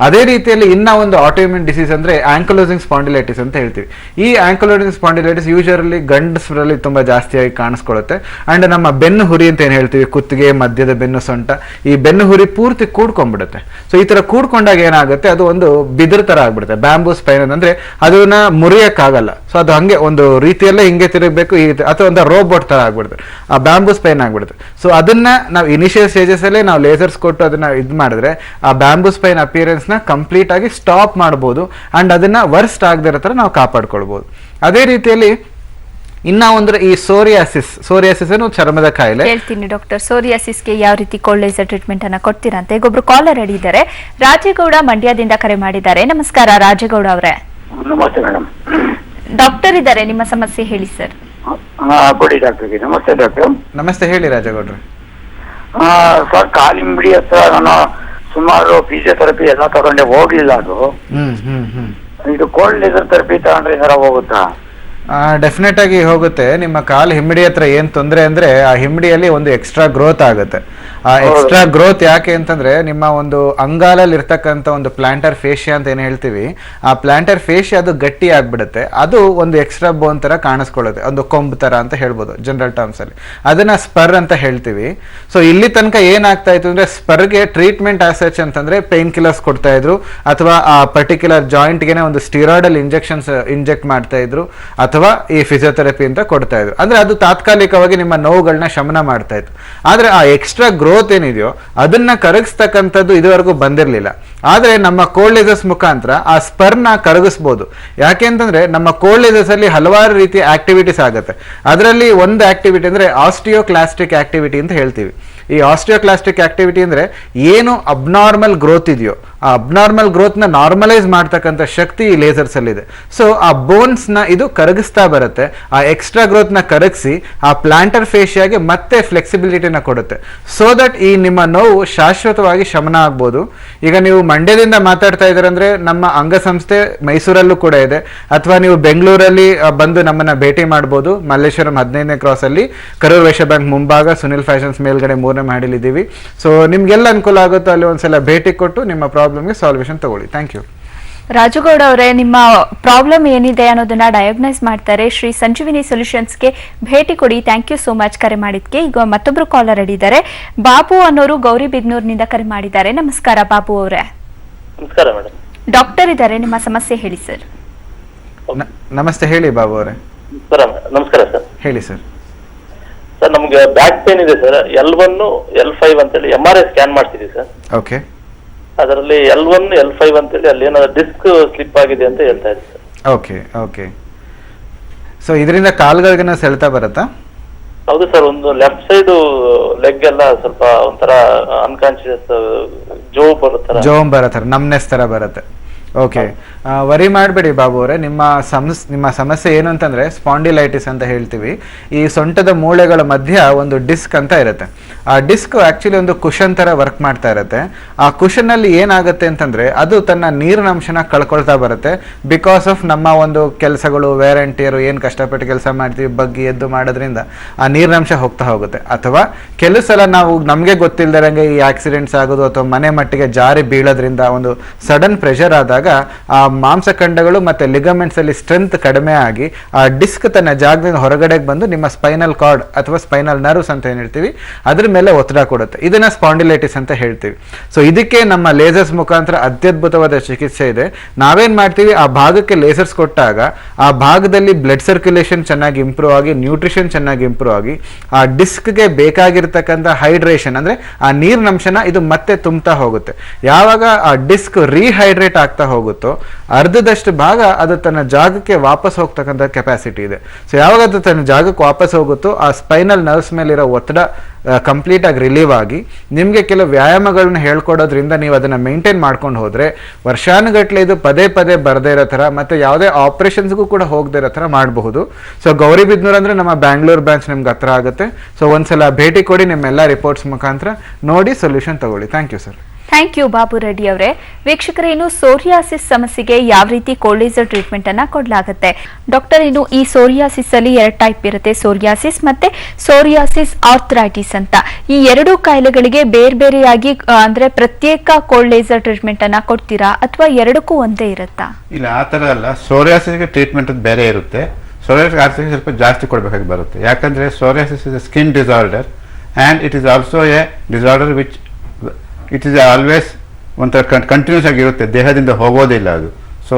ಅದೇ ರೀತಿಯಲ್ಲಿ ಇನ್ನ ಒಂದು ಆಟೋಇಮ್ಯೂನ್ ಡಿಸೀಸ್ ಅಂದ್ರೆ ಆಂಕಲೋಸಿಂಗ್ ಸ್ಪಾಂಡಿಲೈಟಿಸ್ ಅಂತ ಹೇಳ್ತೀವಿ. ಈ ಆಂಕಲೋಸಿಂಗ್ ಸ್ಪಾಂಡಿಲೈಟಿಸ್ ಯೂಶುವಲಿ ಗಂಡಸರಲ್ಲಿ ತುಂಬಾ ಜಾಸ್ತಿಯಾಗಿ ಕಾಣಿಸ್ಕೊಳ್ಳುತ್ತೆ. ಅಂಡ್ ನಮ್ಮ ಬೆನ್ನು ಹುರಿ ಅಂತ ಏನ್ ಹೇಳ್ತೀವಿ, ಕುತ್ತಿಗೆ ಮಧ್ಯದ ಬೆನ್ನು ಸೊಂಟ, ಈ ಬೆನ್ನು ಹುರಿ ಪೂರ್ತಿ ಕೂಡ್ಕೊಂಡ್ಬಿಡುತ್ತೆ. ಸೊ ಈ ತರ ಕೂಡ್ಕೊಂಡಾಗ ಏನಾಗುತ್ತೆ, ಅದು ಒಂದು ಬಿದಿರು ತರ ಆಗ್ಬಿಡುತ್ತೆ. ಬ್ಯಾಂಬೂ ಸ್ಪೈನ್ ಅಂದ್ರೆ ಅದನ್ನ ಮುರಿಯಕ್ಕಾಗಲ್ಲ. ಸೊ ಅದು ಹಂಗೆ ಒಂದು ರೀತಿಯಲ್ಲೇ ಹಿಂಗೆ ತಿರುಗಬೇಕು, ಅಥವಾ ಒಂದು ರೋಬೋಟ್ ತರ ಆಗ್ಬಿಡುತ್ತೆ, ಆ ಬ್ಯಾಂಬೂ ಸ್ಪೈನ್ ಆಗ್ಬಿಡುತ್ತೆ. ಸೊ ಅದನ್ನ ನಾವು ಇನಿಷಿಯಲ್ ಸ್ಟೇಜಸ್ ಅಲ್ಲೇ ನಾವು ಲೇಸರ್ಸ್ ಕೊಟ್ಟು ಅದನ್ನ ಇದು ಮಾಡಿದ್ರೆ ಆ ಬ್ಯಾಂಬೂ ಸ್ಪೈನ್ ಅಪಿಯರೆನ್ಸ್ ನ ಕಂಪ್ಲೀಟ್ ಆಗಿ ಸ್ಟಾಪ್ ಮಾಡಬಹುದು. ಅಂಡ್ ಅದನ್ನ ವರ್ಸ್ಟ್ ಆಗದೆ ಇರೋ ತರ ನಾವು ಕಾಪಾಡ್ಕೊಳ್ಬಹುದು. ಅದೇ ರೀತಿಯಲ್ಲಿ ಇನ್ನ ಒಂದು ಈ ಸೋರಿಯಾಸಿಸ್ ಏನು ಚರ್ಮದ ಕಾಯಿಲೆ. ಹೇಳ್ತೀನಿ ಡಾಕ್ಟರ್, ಸೋರಿಯಾಸಿಸ್ಗೆ ಯಾವ ರೀತಿ ಕೋಲ್ಡ್ ಲೇಸರ್ ಟ್ರೀಟ್ಮೆಂಟ್ ಅನ್ನ ಕೊಡ್ತೀರಾ ಅಂತ. ಈಗ ಒಬ್ರು ಕಾಲರ್ ಹಿಡಿದ್ದಾರೆ, ರಾಜೇಗೌಡ ಮಂಡ್ಯದಿಂದ ಕರೆ ಮಾಡಿದ್ದಾರೆ. ನಮಸ್ಕಾರ ರಾಜೇಗೌಡ ಅವರೇ. ನಮಸ್ತೆ ಮೇಡಮ್. ಡಾಕ್ಟರ್ ಇದ್ದಾರೆ, ನಿಮ್ಮ ಸಮಸ್ಯೆ ಹೇಳಿ ಸರ್. ಕೊಡಿ ಡಾಕ್ಟರ್ಗೆ. ನಮಸ್ತೆ ಡಾಕ್ಟರ್. ನಮಸ್ತೆ, ಹೇಳಿ ರಾಜೇಗೌಡ್ರೆ. ಸರ್, ಕಾಲಿಂಬಡಿ ಹತ್ರ ನಾನು ಸುಮಾರು ಫಿಸಿಯೋಥೆರಪಿ ಎಲ್ಲ ತಗೊಂಡೆ, ಹೋಗ್ಲಿಲ್ಲ ಅದು. ಇದು ಕೋಲ್ಡ್ ಲೇಸರ್ ಥೆರಪಿ ತಗೊಂಡ್ರೆ ಸರ ಹೋಗುತ್ತಾ? ಡೆಫಿನೆಟ್ ಆಗಿ ಹೋಗುತ್ತೆ. ನಿಮ್ಮ ಕಾಲು ಹಿಮ್ಮಡಿ ಹತ್ರ ಏನ್ ತೊಂದರೆ ಅಂದ್ರೆ ಆ ಹಿಮ್ಮಡಿಯಲ್ಲಿ ಒಂದು ಎಕ್ಸ್ಟ್ರಾ ಗ್ರೋತ್ ಆಗುತ್ತೆ. ಆ ಎಕ್ಸ್ಟ್ರಾ ಗ್ರೋತ್ ಯಾಕೆ ಅಂತಂದ್ರೆ ನಿಮ್ಮ ಒಂದು ಅಂಗಾಲಲ್ಲಿ ಇರ್ತಕ್ಕಂಥ ಒಂದು ಪ್ಲಾಂಟರ್ ಫೇಶಿಯಾ ಅಂತ ಏನ್ ಹೇಳ್ತೀವಿ, ಆ ಪ್ಲಾಂಟರ್ ಫೇಶಿಯಾ ಅದು ಗಟ್ಟಿ ಆಗ್ಬಿಡುತ್ತೆ. ಅದು ಒಂದು ಎಕ್ಸ್ಟ್ರಾ ಬೋನ್ ತರ ಕಾಣಿಸ್ಕೊಳ್ಳುತ್ತೆ, ಒಂದು ಕೊಂಬ್ ತರ ಅಂತ ಹೇಳ್ಬೋದು ಜನರಲ್ ಟರ್ಮ್ಸ್ ಅಲ್ಲಿ. ಅದನ್ನ ಸ್ಪರ್ ಅಂತ ಹೇಳ್ತೀವಿ. ಸೊ ಇಲ್ಲಿ ತನಕ ಏನಾಗ್ತಾ ಇತ್ತು ಅಂದ್ರೆ ಸ್ಪರ್ಗೆ ಟ್ರೀಟ್ಮೆಂಟ್ ಆಸೆಚ್ ಅಂತಂದ್ರೆ ಪೇನ್ ಕಿಲ್ಲರ್ಸ್ ಕೊಡ್ತಾ ಇದ್ರು, ಅಥವಾ ಆ ಪರ್ಟಿಕ್ಯುಲರ್ ಜಾಯಿಂಟ್ಗೆ ಒಂದು ಸ್ಟಿರಾಯ್ಡಲ್ ಇಂಜೆಕ್ಟ್ ಮಾಡ್ತಾ ಇದ್ರು, ಅಥವಾ ಈ ಫಿಸಿಯೋಥೆರಪಿ ಅಂತ ಕೊಡ್ತಾ ಇದ್ರು. ಅಂದ್ರೆ ಅದು ತಾತ್ಕಾಲಿಕವಾಗಿ ನಿಮ್ಮ ನೋವುಗಳನ್ನ ಶಮನ ಮಾಡ್ತಾ ಇತ್ತು. ಆದ್ರೆ ಆ ಎಕ್ಸ್ಟ್ರಾ ಗ್ರೋತ್ ಏನಿದೆಯೋ ಅದನ್ನ ಕರಗಿಸ್ತಕ್ಕಂಥದ್ದು ಇದುವರೆಗೂ ಬಂದಿರಲಿಲ್ಲ. ಆದ್ರೆ ನಮ್ಮ ಕೋಲ್ಡ್ ಲೇಸರ್ಸ್ ಮುಖಾಂತರ ಆ ಸ್ಪರ್ನ ಕರಗಿಸ್ಬೋದು. ಯಾಕೆ ಅಂತಂದ್ರೆ ನಮ್ಮ ಕೋಲ್ಡ್ ಲೇಸರ್ಸ್ ಅಲ್ಲಿ ಹಲವಾರು ರೀತಿಯ ಆಕ್ಟಿವಿಟೀಸ್ ಆಗುತ್ತೆ. ಅದರಲ್ಲಿ ಒಂದು ಆಕ್ಟಿವಿಟಿ ಅಂದ್ರೆ ಆಸ್ಟಿಯೋಕ್ಲಾಸ್ಟಿಕ್ ಆಕ್ಟಿವಿಟಿ ಅಂತ ಹೇಳ್ತೀವಿ. ಈ ಆಸ್ಟಿಯೋಕ್ಲಾಸ್ಟಿಕ್ ಆಕ್ಟಿವಿಟಿ ಅಂದ್ರೆ ಏನು ಅಬ್ನಾರ್ಮಲ್ ಗ್ರೋತ್ ಇದೆಯೋ ಆ ಅಬ್ನಾರ್ಮಲ್ ಗ್ರೋತ್ ನ ನಾರ್ಮಲೈಸ್ ಮಾಡ್ತಕ್ಕಂಥ ಶಕ್ತಿ ಈ ಲೇಸರ್ಸ್ ಅಲ್ಲಿ ಇದೆ. ಸೊ ಆ ಬೋನ್ಸ್ ನ ಇದು ಕರಗಿಸ್ತಾ ಬರುತ್ತೆ. ಆ ಎಕ್ಸ್ಟ್ರಾ ಗ್ರೋತ್ ನ ಕರಗಿಸಿ ಆ ಪ್ಲಾಂಟರ್ ಫೇಶಿಯಾಗೆ ಮತ್ತೆ ಫ್ಲೆಕ್ಸಿಬಿಲಿಟಿನ ಕೊಡುತ್ತೆ. ಸೊ ದಟ್ ಈ ನಿಮ್ಮ ನೋವು ಶಾಶ್ವತವಾಗಿ ಶಮನ ಆಗ್ಬೋದು. ಈಗ ನೀವು ಮಂಡ್ಯದಿಂದ ಮಾತಾಡ್ತಾ ಇದ್ದಾರೆ ಅಂದ್ರೆ ನಮ್ಮ ಅಂಗಸಂಸ್ಥೆ ಮೈಸೂರಲ್ಲೂ ಕೂಡ ಇದೆ, ಅಥವಾ ನೀವು ಬೆಂಗಳೂರಲ್ಲಿ ಬಂದು ನಮ್ಮನ್ನ ಭೇಟಿ ಮಾಡಬಹುದು. ಮಲ್ಲೇಶ್ವರಂ 15ನೇ ಕ್ರಾಸ್ ಅಲ್ಲಿ ಕರೂರ್ ವೈಶ್ಯ ಬ್ಯಾಂಕ್ ಮುಂಭಾಗ ಸುನಿಲ್ ಫ್ಯಾಷನ್ಸ್ ಮೇಲ್ಗಡೆ 3ನೇ ಮಹಡಿಲಿದ್ದೀವಿ. ಸೊ ನಿಮ್ಗೆಲ್ಲ ಅನುಕೂಲ ಆಗುತ್ತೋ ಅಲ್ಲಿ ಒಂದ್ಸಲ ಭೇಟಿ ಕೊಟ್ಟು ನಿಮ್ಮ ಪ್ರಾಬ್ಲಮ್ಗೆ ಸಾಲ್ವೇಷನ್ ತಗೊಳ್ಳಿ. Thank you. ರಾಜಗೌಡ ಅವರೇ, ನಿಮ್ಮ ಪ್ರಾಬ್ಲಮ್ ಏನಿದೆ ಅನ್ನೋದನ್ನ ಡಯಾಗ್ನೈಸ್ ಮಾಡ್ತಾರೆ. ಶ್ರೀ ಸಂಜೀವಿನಿ ಸೊಲ್ಯೂಷನ್ಸ್ಗೆ ಭೇಟಿ ಕೊಡಿ. ಥ್ಯಾಂಕ್ ಯು ಸೋ ಮಚ್ ಕರೆ ಮಾಡಿದ್ಕೆ. ಈಗ ಮತ್ತೊಬ್ರು ಕಾಲರ್ ಹಿಡಿದ್ದಾರೆ, ಬಾಬು ಅನ್ನೋರು ಗೌರಿಬಿದ್ನೂರ್ನಿಂದ ಕರೆ ಮಾಡಿದ್ದಾರೆ. ನಮಸ್ಕಾರ ಬಾಬು ಅವರೇ. ನಮಸ್ಕಾರ ಮೇಡಮ್. ಡಾಕ್ಟರ್ ಇದ್ದಾರೆ, ನಿಮ್ಮ ಸಮಸ್ಯೆ ಹೇಳಿ ಸರ್. ನಮಸ್ತೆ, ಹೇಳಿ ಬಾಬು ಅವರೇ. ನಮಸ್ಕಾರ ಸರ್. ಹೇಳಿ ಸರ್. ಸರ್, ನಮ್ಗೆ ಬ್ಯಾಕ್ ಪೇನ್ ಇದೆ ಸರ್. L1 L5 ಅಂತೇಳಿ MRI ಸ್ಕ್ಯಾನ್ ಮಾಡ್ತಿದ್ದೀವಿ ಸರ್. ಓಕೆ. ಅದರಲ್ಲಿ L1 L5 ಅಂತೇಳಿ ಅಲ್ಲಿ ಏನಾದ್ರು ಡಿಸ್ಕ್ ಸ್ಲಿಪ್ ಆಗಿದೆ ಅಂತ ಹೇಳ್ತಾ ಇದ್ದೀವಿ ಸರ್. Okay okay. ಸೊ ಇದರಿಂದ ಕಾಲ್ಗಳಿಗೆನ ಸೆಳೆತ ಬರುತ್ತಾ? ಹೌದು ಸರ್, ಒಂದು ಲೆಫ್ಟ್ ಸೈಡ್ ಲೆಗ್ ಎಲ್ಲ ಸ್ವಲ್ಪ ಒಂಥರ ಅನ್ಕಾನ್ಶಿಯಸ್ ಜೋಮ್ ಬರೋ ಥರ ನಮ್ನೆಸ್ ಥರ ಬರುತ್ತೆ. ಓಕೆ, ವರಿ ಮಾಡಬೇಡಿ ಬಾಬು ಅವರೇ. ನಿಮ್ಮ ಸಮಸ್ಯೆ ಏನು ಅಂತಂದರೆ ಸ್ಪಾಂಡಿಲೈಟಿಸ್ ಅಂತ ಹೇಳ್ತೀವಿ. ಈ ಸೊಂಟದ ಮೂಳೆಗಳ ಮಧ್ಯ ಒಂದು ಡಿಸ್ಕ್ ಅಂತ ಇರುತ್ತೆ. ಆ ಡಿಸ್ಕ್ ಆ್ಯಕ್ಚುಲಿ ಒಂದು ಕುಷನ್ ಥರ ವರ್ಕ್ ಮಾಡ್ತಾ ಇರುತ್ತೆ. ಆ ಕುಷನ್ನಲ್ಲಿ ಏನಾಗುತ್ತೆ ಅಂತಂದರೆ ಅದು ತನ್ನ ನೀರಿನ ಅಂಶನ ಕಳ್ಕೊಳ್ತಾ ಬರುತ್ತೆ. ಬಿಕಾಸ್ ಆಫ್ ನಮ್ಮ ಒಂದು ಕೆಲಸಗಳು, ವೇರ್ ಆ್ಯಂಡ್ ಟೇರು, ಏನು ಕಷ್ಟಪಟ್ಟು ಕೆಲಸ ಮಾಡ್ತೀವಿ, ಬಗ್ಗಿ ಎದ್ದು ಮಾಡೋದ್ರಿಂದ ಆ ನೀರಿನ ಅಂಶ ಹೋಗ್ತಾ ಹೋಗುತ್ತೆ. ಅಥವಾ ಕೆಲವು ಸಲ ನಾವು ನಮಗೆ ಗೊತ್ತಿಲ್ಲದಂಗೆ ಈ ಆಕ್ಸಿಡೆಂಟ್ಸ್ ಆಗೋದು ಅಥವಾ ಮನೆ ಮಟ್ಟಿಗೆ ಜಾರಿ ಬೀಳೋದ್ರಿಂದ ಒಂದು ಸಡನ್ ಪ್ರೆಷರ್ ಆದಾಗ ಆ ಮಾಂಸಖಂಡಗಳು ಮತ್ತೆ ಲಿಗಮೆಂಟ್ಸ್ ಅಲ್ಲಿ ಸ್ಟ್ರೆಂತ್ ಕಡಿಮೆ ಆಗಿ ಆ ಡಿಸ್ಕ್ ತನ್ನ ಜಾಗದಿಂದ ಹೊರಗಡೆಗೆ ಬಂದು ನಿಮ್ಮ ಸ್ಪೈನಲ್ ಕಾರ್ಡ್ ಅಥವಾ ಸ್ಪೈನಲ್ ನರ್ವ್ಸ್ ಅಂತ ಏನ್ ಹೇಳ್ತೀವಿ ಅದ್ರ ಮೇಲೆ ಒತ್ತಡ ಕೊಡುತ್ತೆ. ಇದನ್ನ ಸ್ಪಾಂಡಿಲೈಟಿಸ್ ಅಂತ ಹೇಳ್ತೀವಿ. ಸೊ ಇದಕ್ಕೆ ನಮ್ಮ ಲೇಸರ್ಸ್ ಮುಖಾಂತರ ಅತ್ಯದ್ಭುತವಾದ ಚಿಕಿತ್ಸೆ ಇದೆ. ನಾವೇನ್ ಮಾಡ್ತೀವಿ, ಆ ಭಾಗಕ್ಕೆ ಲೇಸರ್ಸ್ ಕೊಟ್ಟಾಗ ಆ ಭಾಗದಲ್ಲಿ ಬ್ಲಡ್ ಸರ್ಕ್ಯುಲೇಷನ್ ಚೆನ್ನಾಗಿ ಇಂಪ್ರೂವ್ ಆಗಿ, ನ್ಯೂಟ್ರಿಷನ್ ಚೆನ್ನಾಗಿ ಇಂಪ್ರೂವ್ ಆಗಿ, ಆ ಡಿಸ್ಕ್ಗೆ ಬೇಕಾಗಿರ್ತಕ್ಕಂಥ ಹೈಡ್ರೇಷನ್ ಅಂದ್ರೆ ಆ ನೀರಿನ ಅಂಶನ ಇದು ಮತ್ತೆ ತುಂಬ್ತಾ ಹೋಗುತ್ತೆ. ಯಾವಾಗ ಆ ಡಿಸ್ಕ್ ರೀಹೈಡ್ರೇಟ್ ಆಗ್ತಾ ಹೋಗುತ್ತೋ ಅರ್ಧದಷ್ಟು ಭಾಗ ಅದು ತನ್ನ ಜಾಗಕ್ಕೆ ವಾಪಸ್ ಹೋಗ್ತಕ್ಕಂಥ ಕೆಪಾಸಿಟಿ ಇದೆ. ಸೊ ಯಾವಾಗ ಅದು ತನ್ನ ಜಾಗಕ್ಕೆ ವಾಪಸ್ ಹೋಗುತ್ತೋ ಆ ಸ್ಪೈನಲ್ ನರ್ವ್ಸ್ ಮೇಲಿರೋ ಒತ್ತಡ ಕಂಪ್ಲೀಟ್ ಆಗಿ ರಿಲೀವ್ ಆಗಿ ನಿಮಗೆ ಕೆಲವು ವ್ಯಾಯಾಮಗಳನ್ನ ಹೇಳ್ಕೊಡೋದ್ರಿಂದ ನೀವು ಅದನ್ನ ಮೇಂಟೈನ್ ಮಾಡ್ಕೊಂಡು ಹೋದ್ರೆ ವರ್ಷಾನುಗಟ್ಲೆ ಇದು ಪದೇ ಪದೇ ಬರದೇ ಇರೋ ಥರ ಮತ್ತೆ ಯಾವುದೇ ಆಪರೇಷನ್ಸ್ಗೂ ಕೂಡ ಹೋಗದೇ ಇರೋ ಥರ ಮಾಡಬಹುದು. ಸೊ ಗೌರಿಬಿದನೂರು ಅಂದ್ರೆ ನಮ್ಮ ಬ್ಯಾಂಗ್ಳೂರ್ ಬ್ರಾಂಚ್ ನಿಮ್ಗೆ ಹತ್ರ ಆಗುತ್ತೆ. ಸೊ ಒಂದ್ಸಲ ಭೇಟಿ ಕೊಡಿ, ನಿಮ್ಮೆಲ್ಲ ರಿಪೋರ್ಟ್ಸ್ ಮುಖಾಂತರ ನೋಡಿ ಸೊಲ್ಯೂಷನ್ ತಗೊಳ್ಳಿ. Thank you sir. Thank you Babu Reddy ಅವರೇ. ವೀಕ್ಷಕರೇ, ಇನ್ನು ಸೋರಿಯಾಸಿಸ್ ಸಮಸ್ಯೆಗೆ ಯಾವ ರೀತಿ ಕೋಲ್ಡ್ ಲೇಸರ್ ಟ್ರೀಟ್ಮೆಂಟ್ ಅನ್ನ ಕೊಡಲಾಗುತ್ತೆ? ಡಾಕ್ಟರ್, ಇನ್ನು ಈ ಸೋರಿಯಾಸಿಸ್ ಅಲ್ಲಿ 2 ಟೈಪ್ ಇರುತ್ತೆ, ಸೋರಿಯಾಸಿಸ್ ಮತ್ತೆ ಸೋರಿಯಾಸಿಸ್ ಆರ್ಥರೈಟಿಸ್ ಅಂತ. ಈ 2 ಕಾಯಿಲೆಗಳಿಗೆ ಬೇರೆ ಬೇರೆಯಾಗಿ ಅಂದ್ರೆ ಪ್ರತ್ಯೇಕ ಕೋಲ್ಡ್ ಲೇಸರ್ ಟ್ರೀಟ್ಮೆಂಟ್ ಅನ್ನ ಕೊಡ್ತೀರಾ ಅಥವಾ 2ಕ್ಕೂ ಒಂದೇ ಇರುತ್ತಾ? ಇಲ್ಲ, ಆ ತರ ಅಲ್ಲ. ಸೋರಿಯಾಸಿಸ್ಗೆ ಟ್ರೀಟ್ಮೆಂಟ್ ಬೇರೆ ಇರುತ್ತೆ. ಸೋರಿಯಾಸಿಸ್ ಆರ್ಥರೈಟಿಸ್ ಸ್ವಲ್ಪ ಜಾಸ್ತಿ ಕೊಡಬೇಕಾಗಿ ಬರುತ್ತೆ. ಯಾಕಂದ್ರೆ psoriasis is A skin disorder and it is also A disorder which it is always ಒಂಥರ ಕಂಟಿನ್ಯೂಸ್ ಆಗಿರುತ್ತೆ, ದೇಹದಿಂದ ಹೋಗೋದಿಲ್ಲ ಅದು. ಸೊ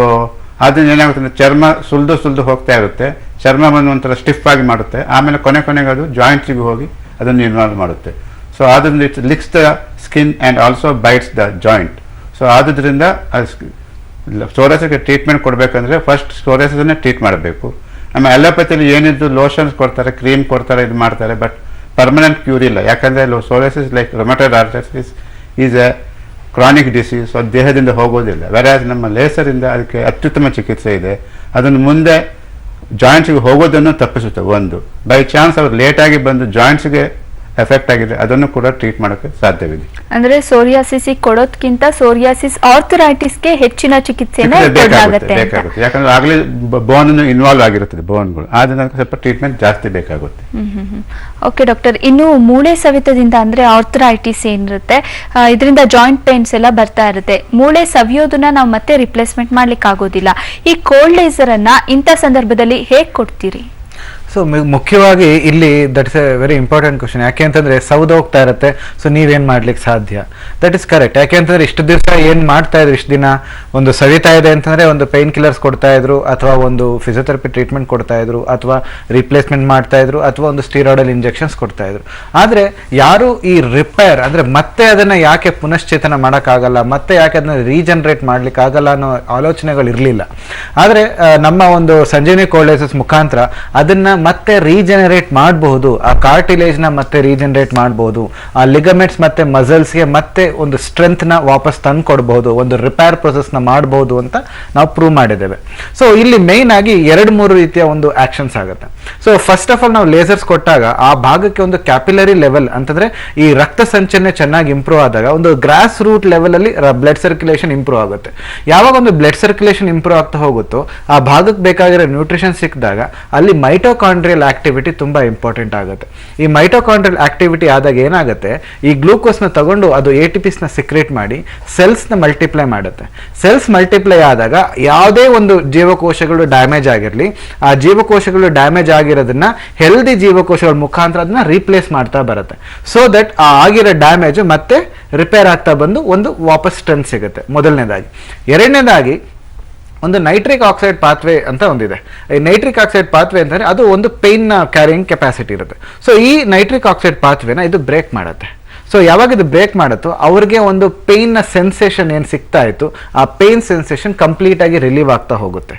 ಅದನ್ನ ಏನಾಗುತ್ತೆ, ಚರ್ಮ ಸುಲ್ದು ಹೋಗ್ತಾ ಇರುತ್ತೆ, ಚರ್ಮ ಬಂದು ಒಂಥರ ಸ್ಟಿಫ್ ಆಗಿ ಮಾಡುತ್ತೆ, ಆಮೇಲೆ ಕೊನೆಗೆ ಅದು ಜಾಯಿಂಟ್ಸಿಗೆ ಹೋಗಿ ಅದನ್ನು ಇನ್ವಾಲ್ವ್ ಮಾಡುತ್ತೆ. ಸೊ ಅದನ್ನು it licks the skin and also bites the joint. So ಆದ್ರಿಂದ ಸೋರಿಯಾಸಿಸ್ಗೆ ಟ್ರೀಟ್ಮೆಂಟ್ ಕೊಡಬೇಕಂದ್ರೆ ಫಸ್ಟ್ ಸೋರಿಯಾಸಿಸನ್ನೇ ಟ್ರೀಟ್ ಮಾಡಬೇಕು. ಆಮೇಲೆ ಅಲೋಪತಿಯಲ್ಲಿ ಏನಿದ್ದು ಲೋಷನ್ಸ್ ಕೊಡ್ತಾರೆ, ಕ್ರೀಮ್ ಕೊಡ್ತಾರೆ, ಇದು ಮಾಡ್ತಾರೆ, ಬಟ್ ಪರ್ಮನೆಂಟ್ ಕ್ಯೂರ್ ಇಲ್ಲ. ಯಾಕಂದರೆ psoriasis like rheumatoid arthritis is a chronic disease, ಅದು ದೇಹದಿಂದ ಹೋಗೋದಿಲ್ಲ. ವೆರಾಸ್ ನಮ್ಮ ಲೇಸರಿಂದ ಅದಕ್ಕೆ ಅತ್ಯುತ್ತಮ ಚಿಕಿತ್ಸೆ ಇದೆ. ಅದನ್ನು ಮುಂದೆ ಜಾಯಿಂಟ್ಸ್ಗೆ ಹೋಗೋದನ್ನು ತಪ್ಪಿಸುತ್ತೆ. ಒಂದು ಬೈ ಚಾನ್ಸ್ ಅವ್ರು ಲೇಟಾಗಿ ಬಂದು ಜಾಯಿಂಟ್ಸ್ಗೆ ಎಫೆಕ್ಟ್ ಆಗಿದೆ, ಅದನ್ನು ಕೂಡ ಟ್ರೀಟ್ ಮಾಡೋಕ್ಕೆ ಸಾಧ್ಯವಿದೆ. ಅಂದ್ರೆ ಸೋರಿಯಾಸಿಸ್ ಕೊಡೋದಕ್ಕಿಂತ ಸೋರಿಯಾಸಿಸ್ ಆರ್ಥರೈಟಿಸ್ಗೆ ಹೆಚ್ಚಿನ ಚಿಕಿತ್ಸೆನ ಬೇಕಾಗುತ್ತೆ. ಯಾಕಂದ್ರೆ ಆಗಲೇ ಬೋನ್ ಇನ್ವಾಲ್ವ್ ಆಗಿರುತ್ತದೆ, ಬೋನ್ಗಳು, ಆದ್ರಿಂದ ಸ್ವಲ್ಪ ಟ್ರೀಟ್ಮೆಂಟ್ ಜಾಸ್ತಿ ಬೇಕಾಗುತ್ತೆ. ಓಕೆ ಡಾಕ್ಟರ್, ಇನ್ನು ಮೂಳೆ ಸವೆತದಿಂದ ಅಂದ್ರೆ ಆರ್ಥರೈಟಿಸ್ ಏನಿರುತ್ತೆ, ಇದರಿಂದ ಜಾಯಿಂಟ್ ಪೇನ್ಸ್ ಎಲ್ಲ ಬರ್ತಾ ಇರುತ್ತೆ. ಮೂಳೆ ಸವಿಯೋದನ್ನ ನಾವು ಮತ್ತೆ ರಿಪ್ಲೇಸ್ಮೆಂಟ್ ಮಾಡ್ಲಿಕ್ಕೆ ಆಗೋದಿಲ್ಲ. ಈ ಕೋಲ್ಡ್ ಲೇಸರ್ ಅನ್ನ ಇಂಥ ಸಂದರ್ಭದಲ್ಲಿ ಹೇಗೆ ಕೊಡ್ತೀರಿ? ಸೊ ಮುಖ್ಯವಾಗಿ ಇಲ್ಲಿ that is A very important question. ಯಾಕೆ ಅಂತಂದ್ರೆ ಸೌದೋಗ್ತಾ ಇರುತ್ತೆ, ಸೊ ನೀವೇನ್ ಮಾಡ್ಲಿಕ್ಕೆ ಸಾಧ್ಯ? That is correct. ಯಾಕೆ ಅಂತಂದ್ರೆ ಇಷ್ಟು ದಿವಸ ಏನ್ ಮಾಡ್ತಾ ಇದ್ರು, ಇಷ್ಟು ದಿನ ಒಂದು ಸವಿತಾ ಇದೆ ಅಂತಂದ್ರೆ ಒಂದು ಪೈನ್ ಕಿಲ್ಲರ್ಸ್ ಕೊಡ್ತಾ ಇದ್ರು, ಅಥವಾ ಒಂದು ಫಿಸಿಯೋಥೆರಪಿ ಟ್ರೀಟ್ಮೆಂಟ್ ಕೊಡ್ತಾ ಇದ್ರು, ಅಥವಾ ರಿಪ್ಲೇಸ್ಮೆಂಟ್ ಮಾಡ್ತಾ ಇದ್ರು, ಅಥವಾ ಒಂದು ಸ್ಟೀರಾಯ್ಡಲ್ ಇಂಜೆಕ್ಷನ್ಸ್ ಕೊಡ್ತಾ ಇದ್ರು. ಆದ್ರೆ ಯಾರು ಈ ರಿಪೇರ್ ಅಂದ್ರೆ ಮತ್ತೆ ಅದನ್ನ ಯಾಕೆ ಪುನಶ್ಚೇತನ ಮಾಡೋಕ್ಕಾಗಲ್ಲ, ಮತ್ತೆ ಯಾಕೆ ಅದನ್ನ ರೀಜನರೇಟ್ ಮಾಡ್ಲಿಕ್ಕೆ ಆಗಲ್ಲ ಅನ್ನೋ ಆಲೋಚನೆಗಳು ಇರಲಿಲ್ಲ. ಆದ್ರೆ ನಮ್ಮ ಒಂದು ಸಂಜೀವಿನಿ ಕೋಲ್ಡ್ ಲೇಸರ್ಸ್ ಮುಖಾಂತರ ಅದನ್ನ ಮತ್ತೆ ರೀಜನರೇಟ್ ಮಾಡಬಹುದು. ಆ ಕಾರ್ಟಿಲೇಜ್ ನ ಮತ್ತೆ ರೀಜನರೇಟ್ ಮಾಡಬಹುದು, ಆ ಲಿಗಮೆಂಟ್ಸ್ ಮತ್ತೆ ಮಸಲ್ಸ್ಗೆ ಮತ್ತೆ ಒಂದು ಸ್ಟ್ರೆಂತ್ ನ ವಾಪಸ್ ತಂದು ಕೊಡಬಹುದು, ಒಂದು ರಿಪೇರ್ ಪ್ರೊಸೆಸ್ ನ ಮಾಡಬಹುದು ಅಂತ ನಾವು ಪ್ರೂವ್ ಮಾಡಿದ್ದೇವೆ. ಸೊ ಇಲ್ಲಿ ಮೇನ್ ಆಗಿ 2-3 ರೀತಿಯ ಒಂದು ಆಕ್ಷನ್ಸ್ ಆಗುತ್ತೆ. ಸೊ ಫಸ್ಟ್ ಆಫ್ ಆಲ್ ನಾವು ಲೇಸರ್ಸ್ ಕೊಟ್ಟಾಗ ಆ ಭಾಗಕ್ಕೆ ಒಂದು ಕ್ಯಾಪಿಲರಿ ಲೆವೆಲ್ ಅಂತಂದ್ರೆ ಈ ರಕ್ತ ಸಂಚಲನೆ ಚೆನ್ನಾಗಿ ಇಂಪ್ರೂವ್ ಆದಾಗ ಒಂದು ಗ್ರಾಸ್ ರೂಟ್ ಲೆವೆಲ್ ಅಲ್ಲಿ ಬ್ಲಡ್ ಸರ್ಕ್ಯುಲೇಷನ್ ಇಂಪ್ರೂವ್ ಆಗುತ್ತೆ. ಯಾವಾಗ ಒಂದು ಬ್ಲಡ್ ಸರ್ಕ್ಯುಲೇಷನ್ ಇಂಪ್ರೂವ್ ಆಗ್ತಾ ಹೋಗುತ್ತೋ ಆ ಭಾಗಕ್ಕೆ ಬೇಕಾಗಿರೋ ನ್ಯೂಟ್ರಿಷನ್ ಸಿಕ್ಕಿದಾಗ ಅಲ್ಲಿ ಮೈಟೋಕಾಂಡ್ರಿಯಲ್ ಆಕ್ಟಿವಿಟಿ ತುಂಬಾ ಇಂಪಾರ್ಟೆಂಟ್ ಆಗುತ್ತೆ. ಈ ಮೈಟೋಕಾಂಡ್ರಿಯಲ್ ಆಕ್ಟಿವಿಟಿ ಆದಾಗ ಏನಾಗುತ್ತೆ, ಈ ಗ್ಲೂಕೋಸ್ ನ ತಗೊಂಡು ಅದು ATPs ನ ಸಿಕ್ರೇಟ್ ಮಾಡಿ ಸೆಲ್ಸ್ ನ ಮಲ್ಟಿಪ್ಲೈ ಮಾಡುತ್ತೆ. ಸೆಲ್ಸ್ ಮಲ್ಟಿಪ್ಲೈ ಆದಾಗ ಯಾವುದೇ ಒಂದು ಜೀವಕೋಶಗಳು ಡ್ಯಾಮೇಜ್ ಆಗಿರಲಿ, ಆ ಜೀವಕೋಶಗಳು ಡ್ಯಾಮೇಜ್ ಆಗಿರೋದನ್ನ ಹೆಲ್ದಿ ಜೀವಕೋಶಗಳ ಮುಖಾಂತರ ಅದನ್ನ ರೀಪ್ಲೇಸ್ ಮಾಡ್ತಾ ಬರುತ್ತೆ. ಸೊ ದಟ್ ಆ ಆಗಿರೋ ಡ್ಯಾಮೇಜ್ ಮತ್ತೆ ರಿಪೇರ್ ಆಗ್ತಾ ಬಂದು ಒಂದು ವಾಪಸ್ ಸ್ಟ್ರೆಂತ್ ಸಿಗುತ್ತೆ. ಮೊದಲನೇದಾಗಿ. ಎರಡನೇದಾಗಿ ಒಂದು ನೈಟ್ರಿಕ್ ಆಕ್ಸೈಡ್ ಪಾತ್ವೆ ಅಂತ ಒಂದಿದೆ. ಈ ನೈಟ್ರಿಕ್ ಆಕ್ಸೈಡ್ ಪಾತ್ವೆ ಅಂತಂದ್ರೆ ಅದು ಒಂದು ಪೇನ್ ಕ್ಯಾರಿಯಿಂಗ್ ಕೆಪಾಸಿಟಿ ಇರುತ್ತೆ. ಸೊ ಈ ನೈಟ್ರಿಕ್ ಆಕ್ಸೈಡ್ ಪಾತ್ವೆನ ಇದು ಬ್ರೇಕ್ ಮಾಡುತ್ತೆ. ಸೊ ಯಾವಾಗ ಇದು ಬ್ರೇಕ್ ಮಾಡುತ್ತೋ ಅವ್ರಿಗೆ ಒಂದು ಪೇನ್ನ ಸೆನ್ಸೇಷನ್ ಏನು ಸಿಗ್ತಾ ಇತ್ತು, ಆ ಪೇನ್ ಸೆನ್ಸೇಷನ್ ಕಂಪ್ಲೀಟ್ ಆಗಿ ರಿಲೀವ್ ಆಗ್ತಾ ಹೋಗುತ್ತೆ.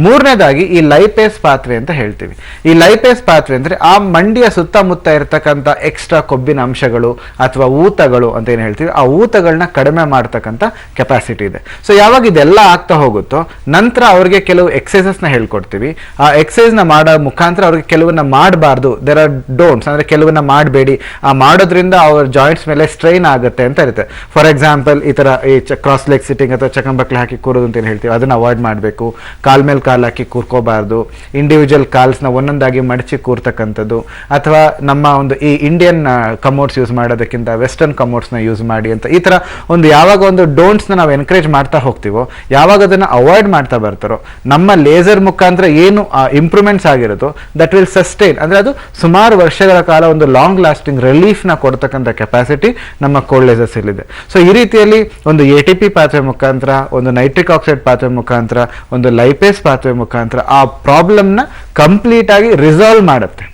ಮೂರನೇದಾಗಿ ಈ ಲೈಪೇಸ್ ಪಾತ್ವೆ ಅಂತ ಹೇಳ್ತೀವಿ. ಈ ಲೈಪೇಸ್ ಪಾತ್ವೆ ಅಂದ್ರೆ ಆ ಮಂಡಿಯ ಸುತ್ತಮುತ್ತ ಇರತಕ್ಕಂಥ ಎಕ್ಸ್ಟ್ರಾ ಕೊಬ್ಬಿನ ಅಂಶಗಳು ಅಥವಾ ಊತಗಳು ಅಂತ ಏನು ಹೇಳ್ತೀವಿ, ಆ ಊತಗಳನ್ನ ಕಡಿಮೆ ಮಾಡ್ತಕ್ಕಂಥ ಕೆಪಾಸಿಟಿ ಇದೆ. ಸೊ ಯಾವಾಗ ಇದೆಲ್ಲ ಆಗ್ತಾ ಹೋಗುತ್ತೋ ನಂತರ ಅವ್ರಿಗೆ ಕೆಲವು ಎಕ್ಸಸೈಸಸ್ನ ಹೇಳ್ಕೊಡ್ತೀವಿ. ಆ ಎಕ್ಸಸೈಸ್ನ ಮಾಡೋ ಮುಖಾಂತರ ಅವ್ರಿಗೆ ಕೆಲವನ್ನ ಮಾಡಬಾರ್ದು, ದೇರ್ ಆರ್ ಡೋಂಟ್ಸ್, ಅಂದ್ರೆ ಕೆಲವನ್ನ ಮಾಡಬೇಡಿ, ಆ ಮಾಡೋದ್ರಿಂದ ಅವ್ರ ಜಾಯಿಂಟ್ಸ್ ಮೇಲೆ ಸ್ಟ್ರೈನ್ ಆಗುತ್ತೆ ಅಂತ ಇರುತ್ತೆ. ಫಾರ್ ಎಕ್ಸಾಂಪಲ್ ಈ ತರ ಈ ಕ್ರಾಸ್ ಲೆಗ್ ಸಿಟ್ಟಿಂಗ್ ಅಥವಾ ಚಕಂಬಕ್ಲೆ ಹಾಕಿ ಕೂರೋದು ಅಂತ ಏನು ಹೇಳ್ತೀವಿ, ಅದನ್ನ ಅವಾಯ್ಡ್ ಮಾಡಬೇಕು. ಕಾಲ್ ಮೇಲೆ ಕಾಲ್ ಹಾಕಿ ಕೂರ್ಕೋಬಾರ್ದು, ಇಂಡಿವಿಜುವಲ್ ಕಾಲ್ಸ್ನ ಒಂದೊಂದಾಗಿ ಮಡಚಿ ಕೂರ್ತಕ್ಕಂಥದ್ದು, ಅಥವಾ ನಮ್ಮ ಒಂದು ಈ ಇಂಡಿಯನ್ ಕಮೋಡ್ಸ್ ಯೂಸ್ ಮಾಡೋದಕ್ಕಿಂತ ವೆಸ್ಟರ್ನ್ ಕಮೋಡ್ಸ್ನ ಯೂಸ್ ಮಾಡಿ ಅಂತ ಈ ತರ ಒಂದು ಯಾವಾಗ ಒಂದು ಡೋಂಟ್ಸ್ನ ನಾವು ಎನ್ಕರೇಜ್ ಮಾಡ್ತಾ ಹೋಗ್ತೀವೋ, ಯಾವಾಗ ಅದನ್ನ ಅವಾಯ್ಡ್ ಮಾಡ್ತಾ ಬರ್ತಾರೋ, ನಮ್ಮ ಲೇಸರ್ ಮುಖಾಂತರ ಏನು ಇಂಪ್ರೂವ್ಮೆಂಟ್ಸ್ ಆಗಿರುತ್ತೋ ದಟ್ ವಿಲ್ ಸಸ್ಟೈನ್, ಅಂದ್ರೆ ಅದು ಸುಮಾರು ವರ್ಷಗಳ ಕಾಲ ಒಂದು ಲಾಂಗ್ ಲಾಸ್ಟಿಂಗ್ ರಿಲೀಫ್ನ ಕೊಡ್ತಕ್ಕಂಥ ಕೆಪಾಸಿಟಿ ನಮ್ಮ ಕೋಲ್ಡ್ ಲೇಸರ್ಸ್ ಇಲ್ಲಿದೆ. ಸೊ ಈ ರೀತಿಯಲ್ಲಿ ಒಂದು ATP ಪಾತ್ವೆ ಮುಖಾಂತರ, ಒಂದು ನೈಟ್ರಿಕ್ ಆಕ್ಸೈಡ್ ಪಾತ್ವೆ ಮುಖಾಂತರ, ಒಂದು ಲೈಪೇಸ್ ಪಾತ್ವೆ ಮುಖಾಂತರ ಆ ಪ್ರಾಬ್ಲಮ್ನ ಕಂಪ್ಲೀಟ್ ಆಗಿ ರಿಸಾಲ್ವ್ ಮಾಡುತ್ತೆ.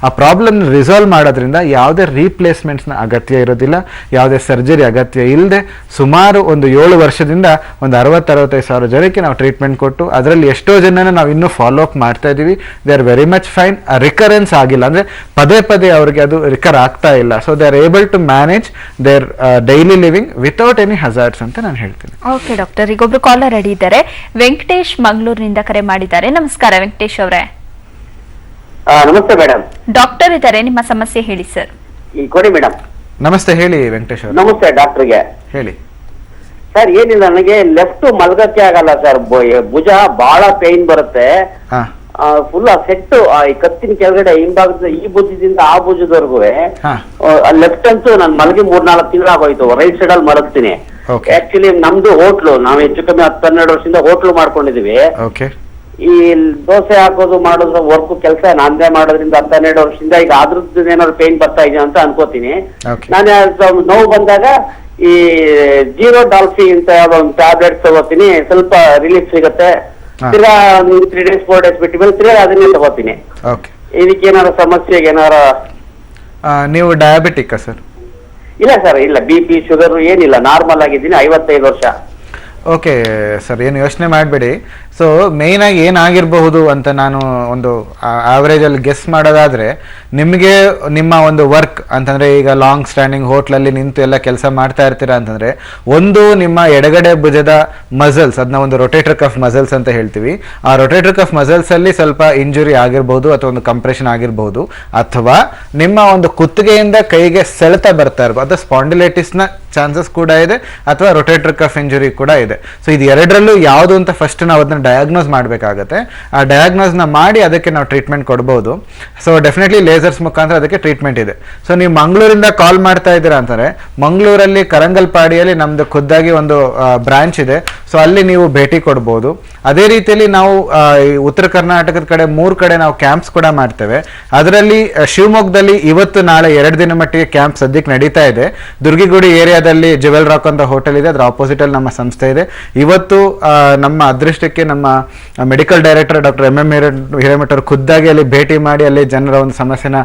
ಆ ಪ್ರಾಬ್ಲಮ್ ರಿಸಾಲ್ವ್ ಮಾಡೋದ್ರಿಂದ ಯಾವುದೇ ರೀಪ್ಲೇಸ್ಮೆಂಟ್ಸ್ನ ಅಗತ್ಯ ಇರೋದಿಲ್ಲ, ಯಾವುದೇ ಸರ್ಜರಿ ಅಗತ್ಯ ಇಲ್ಲದೆ ಸುಮಾರು ಒಂದು 7 ವರ್ಷದಿಂದ ಒಂದು 60-65 ಸಾವಿರ ಜನಕ್ಕೆ ನಾವು ಟ್ರೀಟ್ಮೆಂಟ್ ಕೊಟ್ಟು ಅದರಲ್ಲಿ ಎಷ್ಟೋ ಜನನ ನಾವು ಇನ್ನೂ ಫಾಲೋ ಅಪ್ ಮಾಡ್ತಾ ಇದ್ದೀವಿ. They are very much fine. Recurrence ಆಗಿಲ್ಲ, ಅಂದರೆ ಪದೇ ಪದೇ ಅವ್ರಿಗೆ ಅದು ರಿಕರ್ ಆಗ್ತಾ ಇಲ್ಲ. So they are able to manage their daily living without any hazards ಅಂತ ನಾನು ಹೇಳ್ತೀನಿ. ಓಕೆ ಡಾಕ್ಟರ್, ಈಗೊಬ್ರು ಕಾಲರ್ ರೆಡಿ ಇದ್ದಾರೆ. ವೆಂಕಟೇಶ್ ಮಂಗಳೂರಿನಿಂದ ಕರೆ ಮಾಡಿದ್ದಾರೆ. ನಮಸ್ಕಾರ ವೆಂಕಟೇಶ್ ಅವರೇ. ನಮಸ್ತೆ ಮೇಡಮ್. ಡಾಕ್ಟರ್ ಇದ್ದಾರೆ, ನಿಮ್ಮ ಸಮಸ್ಯೆ ಹೇಳಿ ಸರ್. ಕೊಡಿ ಮೇಡಮ್. ನಮಸ್ತೆ, ಹೇಳಿ ವೆಂಕಟೇಶ್ ಅವರು. ನಮಸ್ತೆ ಡಾಕ್ಟರ್ಗೆ. ಹೇಳಿ ಸರ್. ಏನಿಲ್ಲ, ನನಗೆ ಲೆಫ್ಟ್ ಮಲಗಕ್ಕೆ ಆಗಲ್ಲ ಸರ್. ಭುಜ ಬಹಳ ಪೇನ್ ಬರುತ್ತೆ. ಫುಲ್ ಸೆಟ್ಟು ಈ ಕತ್ತಿನ ಕೆಳಗಡೆ ಹಿಂಭಾಗದ ಈ ಭುಜದಿಂದ ಆ ಭುಜದವರೆಗೂ ಲೆಫ್ಟ್ ಅಂತೂ ನಾನು ಮಲಗಿ 3-4 ತಿಂಗಳಾಗೋಯ್ತು. ರೈಟ್ ಸೈಡ್ ಅಲ್ಲಿ ಮಲಗ್ತೀನಿ. ಆಕ್ಚುಲಿ ನಮ್ದು ಹೋಟ್ಲು, ನಾವು ಹೆಚ್ಚು ಕಮ್ಮಿ 10-12 ವರ್ಷದಿಂದ ಹೋಟ್ಲು ಮಾಡ್ಕೊಂಡಿದೀವಿ. ಈ ದೋಸೆ ಹಾಕೋದು ಮಾಡೋದ್ರ ವರ್ಕ್ ಕೆಲಸ ನಾನೇ ಮಾಡೋದ್ರಿಂದ 12 ವರ್ಷದಿಂದ ಈಗ ಅದ್ರದ್ದು ಏನಾದ್ರು ಪೇನ್ ಬರ್ತಾ ಇದೆ ಅಂತ ಅನ್ಕೋತೀನಿ. ನಾನು ನೋವು ಬಂದಾಗ ಈ ಜೀರೋ ಡಾಲ್ಫಿ ಅಂತ ಯಾವ್ದೋ ಒಂದು ಟ್ಯಾಬ್ಲೆಟ್ ತಗೋತೀನಿ, ಸ್ವಲ್ಪ ರಿಲೀಫ್ ಸಿಗುತ್ತೆ. ತಿರ್ಗಾ 3 days 4 days ಬಿಟ್ಟು ಮೇಲೆ ತಿರ್ಗಾ ಅದನ್ನೇ ತಗೋತೀನಿ. ಇದಕ್ಕೆ ಏನಾದ್ರು ಸಮಸ್ಯೆಗೆ ಏನಾರ? ನೀವು ಡಯಾಬಿಟಿಕ್ ಸರ್? ಇಲ್ಲ ಸರ್, ಇಲ್ಲ. BP ಶುಗರ್ ಏನಿಲ್ಲ, ನಾರ್ಮಲ್ ಆಗಿದ್ದೀನಿ. 55 ವರ್ಷ. ಓಕೆ ಸರ್, ಏನು ಯೋಚನೆ ಮಾಡಬೇಡಿ. ಸೊ ಮೇಯ್ನ್ ಆಗಿ ಏನಾಗಿರಬಹುದು ಅಂತ ನಾನು ಒಂದು ಆವ್ರೇಜ್ ಅಲ್ಲಿ ಗೆಸ್ ಮಾಡೋದಾದ್ರೆ, ನಿಮಗೆ ನಿಮ್ಮ ಒಂದು ವರ್ಕ್ ಅಂತಂದ್ರೆ ಈಗ ಲಾಂಗ್ ಸ್ಟ್ಯಾಂಡಿಂಗ್ ಹೋಟ್ಲಲ್ಲಿ ನಿಂತು ಎಲ್ಲ ಕೆಲಸ ಮಾಡ್ತಾ ಇರ್ತೀರಾ ಅಂತಂದ್ರೆ, ಒಂದು ನಿಮ್ಮ ಎಡಗಡೆ ಭುಜದ ಮಸಲ್ಸ್, ಅದನ್ನ ಒಂದು ರೊಟೇಟರ್ ಕಫ್ ಮಸಲ್ಸ್ ಅಂತ ಹೇಳ್ತೀವಿ, ಆ ರೊಟೇಟರ್ ಕಫ್ ಮಸಲ್ಸ್ ಅಲ್ಲಿ ಸ್ವಲ್ಪ ಇಂಜುರಿ ಆಗಿರಬಹುದು ಅಥವಾ ಒಂದು ಕಂಪ್ರೆಷನ್ ಆಗಿರಬಹುದು, ಅಥವಾ ನಿಮ್ಮ ಒಂದು ಕುತ್ತಿಗೆಯಿಂದ ಕೈಗೆ ಸೆಳೆತ ಬರ್ತಾ ಇರಬಹುದು, ಅದು ಸ್ಪಾಂಡಿಲೈಟಿಸ್ ನ ಚಾನ್ಸಸ್ ಕೂಡ ಇದೆ, ಅಥವಾ ರೊಟೇಟರ್ ಕಫ್ ಇಂಜುರಿ ಕೂಡ ಇದೆ. ಸೊ ಇದು ಎರಡರಲ್ಲೂ ಯಾವುದು ಅಂತ ಫಸ್ಟ್ ನಾವು ಅದನ್ನ ಡಯಾಗ್ನೋಸ್ ಮಾಡಬೇಕಾಗತ್ತೆ. ಆ ಡಯಾಗ್ನೋಸ್ನ ಮಾಡಿ ಅದಕ್ಕೆ ನಾವು ಟ್ರೀಟ್ಮೆಂಟ್ ಕೊಡ್ಬೋದು. ಸೊ ಡೆಫಿನೆಟ್ಲಿ ಲೇಸರ್ಸ್ ಮುಖಾಂತರ ಅದಕ್ಕೆ ಟ್ರೀಟ್ಮೆಂಟ್ ಇದೆ. ಸೊ ನೀವು ಮಂಗಳೂರಿಂದ ಕಾಲ್ ಮಾಡ್ತಾ ಇದ್ದೀರಾ ಅಂತಂದ್ರೆ, ಮಂಗಳೂರಲ್ಲಿ ಕರಂಗಲ್ಪಾಡಿಯಲ್ಲಿ ನಮ್ದು ಖುದ್ದಾಗಿ ಒಂದು ಬ್ರಾಂಚ್ ಇದೆ. ಸೊ ಅಲ್ಲಿ ನೀವು ಭೇಟಿ ಕೊಡ್ಬೋದು. ಅದೇ ರೀತಿಯಲ್ಲಿ ನಾವು ಉತ್ತರ ಕರ್ನಾಟಕದ ಕಡೆ 3 ಕಡೆ ನಾವು ಕ್ಯಾಂಪ್ಸ್ ಕೂಡ ಮಾಡ್ತೇವೆ. ಅದರಲ್ಲಿ ಶಿವಮೊಗ್ಗದಲ್ಲಿ ಇವತ್ತು ನಾಳೆ 2 ದಿನ ಮಟ್ಟಿಗೆ ಕ್ಯಾಂಪ್ ಸದ್ಯಕ್ಕೆ ನಡೀತಾ ಇದೆ. ದುರ್ಗಿಗುಡಿ ಏರಿಯಾದಲ್ಲಿ ಜುವೆಲ್ ರಾಕ್ ಅಂತ ಹೋಟೆಲ್ ಇದೆ, ಅದರ ಆಪೋಸಿಟ್ ಅಲ್ಲಿ ನಮ್ಮ ಸಂಸ್ಥೆ ಇದೆ. ಇವತ್ತು ನಮ್ಮ ಅದೃಷ್ಟಕ್ಕೆ ನಮ್ಮ medical director doctor MM Hiremath ಅವರು ಖುದ್ದಾಗಿ ಅಲ್ಲಿ ಭೇಟಿ ಮಾಡಿ ಅಲ್ಲಿ ಜನರ ಒಂದು ಸಮಸ್ಯೆನ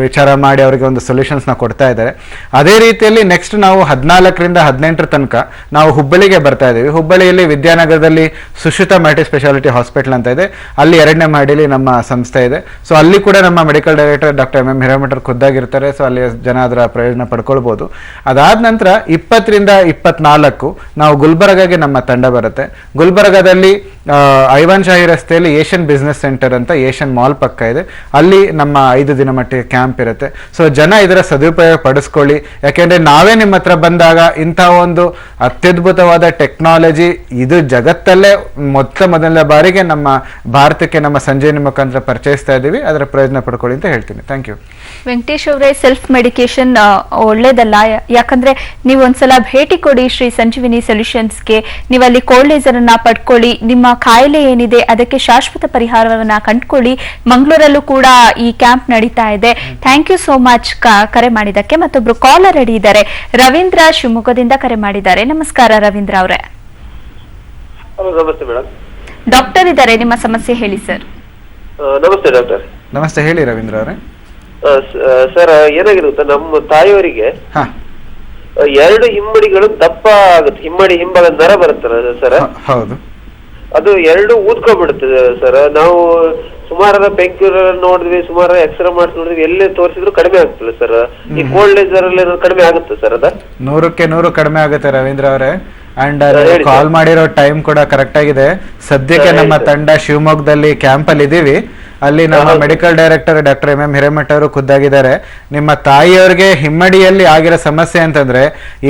ವಿಚಾರ ಮಾಡಿ ಅವರಿಗೆ ಒಂದು ಸೊಲ್ಯೂಷನ್ಸ್ನ ಕೊಡ್ತಾ ಇದ್ದಾರೆ. ಅದೇ ರೀತಿಯಲ್ಲಿ ನೆಕ್ಸ್ಟ್ ನಾವು 14ರಿಂದ 18 ತನಕ ನಾವು ಹುಬ್ಬಳ್ಳಿಗೆ ಬರ್ತಾ ಇದ್ದೀವಿ. ಹುಬ್ಬಳ್ಳಿಯಲ್ಲಿ ವಿದ್ಯಾನಗರದಲ್ಲಿ ಸುಶ್ರುತ ಮಲ್ಟಿ ಸ್ಪೆಷಾಲಿಟಿ ಹಾಸ್ಪಿಟಲ್ ಅಂತ ಇದೆ, ಅಲ್ಲಿ 2ನೇ ಮಹಡಿಯಲ್ಲಿ ನಮ್ಮ ಸಂಸ್ಥೆ ಇದೆ. ಸೊ ಅಲ್ಲಿ ಕೂಡ ನಮ್ಮ medical director doctor MM Hiremath ಖುದ್ದಾಗಿರ್ತಾರೆ. ಸೊ ಅಲ್ಲಿ ಜನ ಅದರ ಪ್ರಯೋಜನ ಪಡ್ಕೊಳ್ಬೋದು. ಅದಾದ ನಂತರ 20ರಿಂದ 24 ನಾವು ಗುಲ್ಬರ್ಗಾಗೆ ನಮ್ಮ ತಂಡ ಬರುತ್ತೆ. ಗುಲ್ಬರ್ಗಾದಲ್ಲಿ ಐವಾನ್ ಶಾಹಿ ರಸ್ತೆಯಲ್ಲಿ ಏಷ್ಯನ್ ಬಿಸ್ನೆಸ್ ಸೆಂಟರ್ ಅಂತ ಏಷ್ಯನ್ ಮಾಲ್ ಪಕ್ಕ ಇದೆ, ಅಲ್ಲಿ ನಮ್ಮ 5 ದಿನ ಮಟ್ಟಿಗೆ ಕ್ಯಾಂಪ್ ಇರುತ್ತೆ. ಸೊ ಜನ ಇದರ ಸದುಪಯೋಗ ಪಡಿಸ್ಕೊಳ್ಳಿ. ಯಾಕೆಂದ್ರೆ ನಾವೇ ನಿಮ್ಮ ಹತ್ರ ಬಂದಾಗ ಇಂಥ ಒಂದು ಅತ್ಯದ್ಭುತವಾದ ಟೆಕ್ನಾಲಜಿ ಇದು ಜಗತ್ತಲ್ಲೇ ಮೊದಲನೇ ಬಾರಿಗೆ ನಮ್ಮ ಭಾರತಕ್ಕೆ ನಮ್ಮ ಸಂಜೀವಿನಿ ಮುಖಾಂತರ ಪರಿಚಯಿಸ್ತಾ ಇದ್ದೀವಿ. ಅದರ ಪ್ರಯೋಜನ ಪಡ್ಕೊಳ್ಳಿ ಅಂತ ಹೇಳ್ತೀನಿ. Thank you. ವೆಂಕಟೇಶ್ ಅವರೇ, ಸೆಲ್ಫ್ ಮೆಡಿಕೇಶನ್ ಒಳ್ಳೇದಲ್ಲ. ಯಾಕಂದ್ರೆ ನೀವು ಒಂದ್ಸಲ ಭೇಟಿ ಕೊಡಿ ಶ್ರೀ ಸಂಜೀವಿನಿ ಸೊಲ್ಯೂಷನ್ಸ್ಗೆ. ನೀವಲ್ಲಿ ಕೋಲ್ಡ್ ಲೇಸರ್ ಅನ್ನ ಪಡ್ಕೊಳ್ಳಿ. ನಿಮ್ಮ ಕಾಯಿಲೆ ಏನಿದೆ ಅದಕ್ಕೆ ಶಾಶ್ವತ ಪರಿಹಾರವನ್ನ ಕಂಡುಕೊಳ್ಳಿ. ಮಂಗಳೂರಲ್ಲೂ ಕೂಡ ಈ ಕ್ಯಾಂಪ್ ನಡೀತಾ ಇದೆ. ಥ್ಯಾಂಕ್ ಯು ಸೋ ಮಚ್ ಕರೆ ಮಾಡಿದ್ದಕ್ಕೆ. ಮತ್ತೊಬ್ರು ಕಾಲರ್ ರೆಡಿ ಇದ್ದಾರೆ. ರವೀಂದ್ರ ಶಿವಮೊಗ್ಗದಿಂದ ಕರೆ ಮಾಡಿದ್ದಾರೆ. ನಮಸ್ಕಾರ ರವೀಂದ್ರ ಅವರೇ. ನಮಸ್ತೆ ಮೇಡಮ್. ಡಾಕ್ಟರ್ ಇದ್ದಾರೆ, ನಿಮ್ಮ ಸಮಸ್ಯೆ ಹೇಳಿ ಸರ್. ನಮಸ್ತೆ ಡಾಕ್ಟರ್. ನಮಸ್ತೆ, ಹೇಳಿ ರವೀಂದ್ರ ಅವರೇ. ಸರ್ ಏನಾಗಿರುತ್ತೆ, ನಮ್ಮ ತಾಯಿಯವರಿಗೆ ಹಾ 2 ಹಿಮ್ಮಡಿಗಳು ದಪ್ಪ ಆಗುತ್ತೆ, ಹಿಮ್ಮಡಿ ಹಿಂಭಾಗ ನರ ಬರುತ್ತಲ್ಲ ಸರ್, ಹೌದು. ಅದು 2 ಊದ್ಕೊಬಿಡುತ್ತೆ ಸರ್. ನಾವು ಸುಮಾರು ಬೆಂಕೂರ ನೋಡಿದ್ವಿ, ಸುಮಾರು ಎಕ್ಸ್ರೇ ಮಾಡಿಸಿ ನೋಡಿದ್ವಿ, ಎಲ್ಲೇ ತೋರಿಸಿದ್ರು ಕಡಿಮೆ ಆಗ್ತಿಲ್ಲ ಸರ್. ಈ ಕೋಲ್ಡ್ ಲೇಸರ್ ಅಲ್ಲಿ ಕಡಿಮೆ ಆಗುತ್ತೆ ಸರ್ ಅದ? 100ಕ್ಕೆ 100 ಕಡಿಮೆ ಆಗುತ್ತೆ ರವೀಂದ್ರ ಅವರೇ. ಅಂಡ್ ಕಾಲ್ ಮಾಡಿರೋ ಟೈಮ್ ಕೂಡ ಕರೆಕ್ಟ್ ಆಗಿದೆ. ಸದ್ಯಕ್ಕೆ ನಮ್ಮ ತಂಡ ಶಿವಮೊಗ್ಗದಲ್ಲಿ ಕ್ಯಾಂಪ್ ಅಲ್ಲಿ ಇದೀವಿ. ಅಲ್ಲಿ ನಮ್ಮ medical director doctor MM Hiremath ಅವರು ಖುದ್ದಾಗಿದ್ದಾರೆ. ನಿಮ್ಮ ತಾಯಿಯವರಿಗೆ ಹಿಮ್ಮಡಿಯಲ್ಲಿ ಆಗಿರೋ ಸಮಸ್ಯೆ ಅಂತಂದ್ರೆ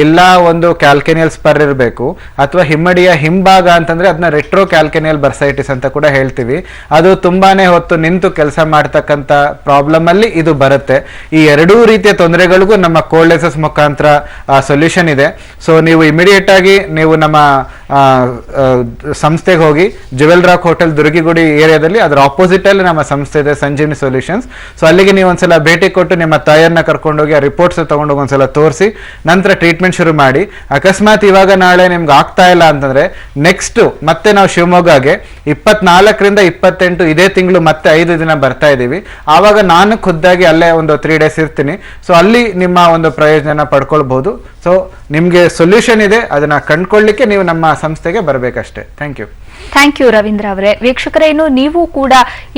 ಇಲ್ಲ ಒಂದು ಕ್ಯಾಲ್ಕೆನಿಯಲ್ ಸ್ಪರ್ ಇರಬೇಕು, ಅಥವಾ ಹಿಮ್ಮಡಿಯ ಹಿಂಭಾಗ ಅಂತಂದ್ರೆ ಅದನ್ನ ರೆಟ್ರೋ ಕ್ಯಾಲ್ಕೆನಿಯಲ್ ಬರ್ಸೈಟಿಸ್ ಅಂತ ಕೂಡ ಹೇಳ್ತೀವಿ. ಅದು ತುಂಬಾನೇ ಹೊತ್ತು ನಿಂತು ಕೆಲಸ ಮಾಡ್ತಕ್ಕಂಥ ಪ್ರಾಬ್ಲಮ್ ಅಲ್ಲಿ ಇದು ಬರುತ್ತೆ. ಈ 2 ರೀತಿಯ ತೊಂದರೆಗಳಿಗೂ ನಮ್ಮ ಕೋಲ್ಡ್ ಲೇಸಸ್ ಮುಖಾಂತರ ಸೊಲ್ಯೂಷನ್ ಇದೆ. ಸೊ ನೀವು ಇಮಿಡಿಯೇಟ್ ಆಗಿ ನೀವು ನಮ್ಮ ಸಂಸ್ಥೆಗೆ ಹೋಗಿ, ಜುವೆಲ್ ರಾಕ್ ಹೋಟೆಲ್ ದುರ್ಗಿಗುಡಿ ಏರಿಯಾದಲ್ಲಿ ಅದರ ಆಪೋಸಿಟ್ ಅಲ್ಲಿ ನಮ್ಮ ಸಂಸ್ಥೆ ಇದೆ, ಸಂಜೀವಿನಿ ಸೊಲ್ಯೂಷನ್ಸ್. ಸೊ ಅಲ್ಲಿಗೆ ನೀವು ಒಂದ್ಸಲ ಭೇಟಿ ಕೊಟ್ಟು ನಿಮ್ಮ ತಾಯಿಯನ್ನ ಕರ್ಕೊಂಡೋಗಿ ಆ ರಿಪೋರ್ಟ್ಸ್ ತಗೊಂಡೋಗಿ ಒಂದ್ಸಲ ತೋರಿಸಿ ನಂತರ ಟ್ರೀಟ್ಮೆಂಟ್ ಶುರು ಮಾಡಿ. ಅಕಸ್ಮಾತ್ ಇವಾಗ ನಾಳೆ ನಿಮ್ಗೆ ಆಗ್ತಾ ಇಲ್ಲ ಅಂತಂದ್ರೆ ನೆಕ್ಸ್ಟ್ ಮತ್ತೆ ನಾವು ಶಿವಮೊಗ್ಗಗೆ 24ರಿಂದ 28 ಇದೇ ತಿಂಗಳು ಮತ್ತೆ 5 ದಿನ ಬರ್ತಾ ಇದ್ದೀವಿ. ಆವಾಗ ನಾನು ಖುದ್ದಾಗಿ ಅಲ್ಲೇ ಒಂದು 3 ಡೇಸ್ ಇರ್ತೀನಿ. ಸೊ ಅಲ್ಲಿ ನಿಮ್ಮ ಒಂದು ಪ್ರಯೋಜನ ಪಡ್ಕೊಳ್ಬಹುದು. ಸೊ ನಿಮ್ಗೆ ಸೊಲ್ಯೂಷನ್ ಇದೆ, ಅದನ್ನ ಕಂಡ್ಕೊಳ್ಳಿಕ್ಕೆ ನೀವು ನಮ್ಮ ಸಂಸ್ಥೆಗೆ ಬರಬೇಕಷ್ಟೇ. ಥ್ಯಾಂಕ್ ಯು ರವೀಂದ್ರ ಅವರೇ. ವೀಕ್ಷಕರೇ, ಇನ್ನು ನೀವು ಕೂಡ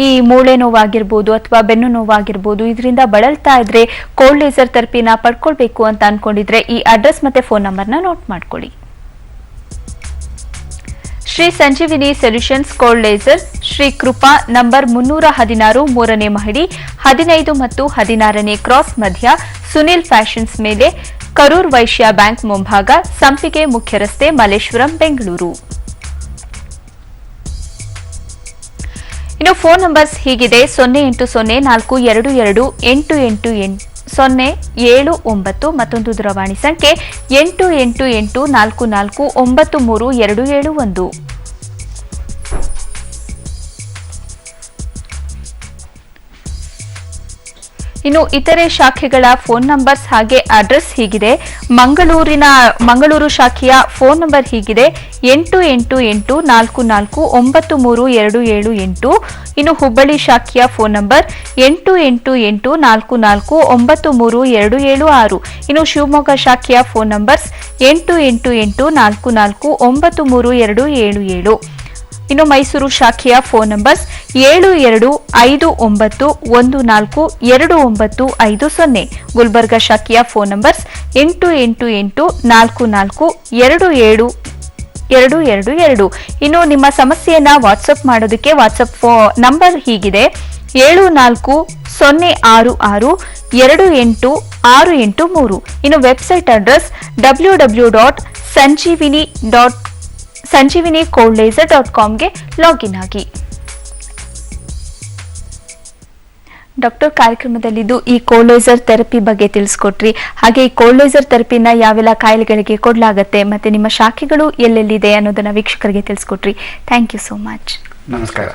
ಈ ಮೂಳೆ ನೋವಾಗಿರ್ಬೋದು ಅಥವಾ ಬೆನ್ನು ನೋವಾಗಿರ್ಬೋದು ಇದರಿಂದ ಬಳಲ್ತಾ ಇದ್ರೆ ಕೋಲ್ಡ್ ಲೇಸರ್ ಥೆರಪಿನ ಪಡ್ಕೊಳ್ಬೇಕು ಅಂತ ಅನ್ಕೊಂಡಿದ್ರೆ ಈ ಅಡ್ರೆಸ್ ಮತ್ತೆ ಫೋನ್ ನಂಬರ್ನ ನೋಟ್ ಮಾಡ್ಕೊಳ್ಳಿ. ಶ್ರೀ ಸಂಜೀವಿನಿ ಸೊಲ್ಯೂಷನ್ಸ್ ಕೋಲ್ಡ್ ಲೇಸರ್, ಶ್ರೀ ಕೃಪಾ, ನಂಬರ್ 316, 3ನೇ ಮಹಡಿ, 15 ಮತ್ತು 16ನೇ ಕ್ರಾಸ್ ಮಧ್ಯ, ಸುನಿಲ್ ಫ್ಯಾಷನ್ಸ್ ಮೇಲೆ, ಕರೂರ್ ವೈಶ್ಯ ಬ್ಯಾಂಕ್ ಮುಂಭಾಗ, ಸಂಪಿಗೆ ಮುಖ್ಯ ರಸ್ತೆ, ಮಲ್ಲೇಶ್ವರಂ, ಬೆಂಗಳೂರು. ಇನ್ನು ಫೋನ್ ನಂಬರ್ಸ್ ಹೀಗಿದೆ: 08042288079, ಮತ್ತೊಂದು ದೂರವಾಣಿ ಸಂಖ್ಯೆ 8884493271. ಇನ್ನು ಇತರೆ ಶಾಖೆಗಳ ಫೋನ್ ನಂಬರ್ಸ್ ಹಾಗೆ ಅಡ್ರೆಸ್ ಹೀಗಿದೆ: ಮಂಗಳೂರು ಶಾಖೆಯ ಫೋನ್ ನಂಬರ್ ಹೀಗಿದೆ 8884493278. ಇನ್ನು ಹುಬ್ಬಳ್ಳಿ ಶಾಖೆಯ ಫೋನ್ ನಂಬರ್ 8884493276. ಇನ್ನು ಶಿವಮೊಗ್ಗ ಶಾಖೆಯ ಫೋನ್ ನಂಬರ್ಸ್ 8884493277. ಇನ್ನು ಮೈಸೂರು ಶಾಖೆಯ ಫೋನ್ ನಂಬರ್ಸ್ 7259142950. ಗುಲ್ಬರ್ಗಾ ಶಾಖೆಯ ಫೋನ್ ನಂಬರ್ಸ್ 8884427222. ಇನ್ನು ನಿಮ್ಮ ಸಮಸ್ಯೆಯನ್ನ ವಾಟ್ಸ್ಆಪ್ ಮಾಡೋದಕ್ಕೆ ವಾಟ್ಸ್ಆಪ್ ನಂಬರ್ ಹೀಗಿದೆ 7406628683. ಇನ್ನು ವೆಬ್ಸೈಟ್ ಅಡ್ರೆಸ್ www.sanjeevinicoldlaser.com ಲಾಗಿನ್ ಆಗಿ. ಡಾಕ್ಟರ್, ಕಾರ್ಯಕ್ರಮದಲ್ಲಿದ್ದು ಈ ಕೋಲ್ಡ್ ಲೇಸರ್ ಥೆರಪಿ ಬಗ್ಗೆ ತಿಳಿಸ್ಕೊಟ್ರಿ. ಹಾಗೆ ಈ ಕೋಲ್ಡ್ ಲೇಸರ್ ಥೆರಪಿನ ಯಾವೆಲ್ಲ ಕಾಯಿಲೆಗಳಿಗೆ ಕೊಡಲಾಗುತ್ತೆ ಮತ್ತೆ ನಿಮ್ಮ ಶಾಖೆಗಳು ಎಲ್ಲೆಲ್ಲಿದೆ ಅನ್ನೋದನ್ನ ವೀಕ್ಷಕರಿಗೆ ತಿಳಿಸ್ಕೊಟ್ರಿ. Thank you so much. ನಮಸ್ಕಾರ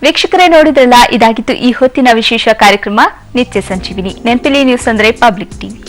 ವೀಕ್ಷಕರೇ, ನೋಡಿದ್ರಲ್ಲ, ಇದಾಗಿತ್ತು ಈ ಹೊತ್ತಿನ ವಿಶೇಷ ಕಾರ್ಯಕ್ರಮ ನಿತ್ಯ ಸಂಜೀವಿನಿ. ನೆನಪಿಲಿ ನ್ಯೂಸ್ ಅಂದ್ರೆ ಪಬ್ಲಿಕ್ ಟಿವಿ.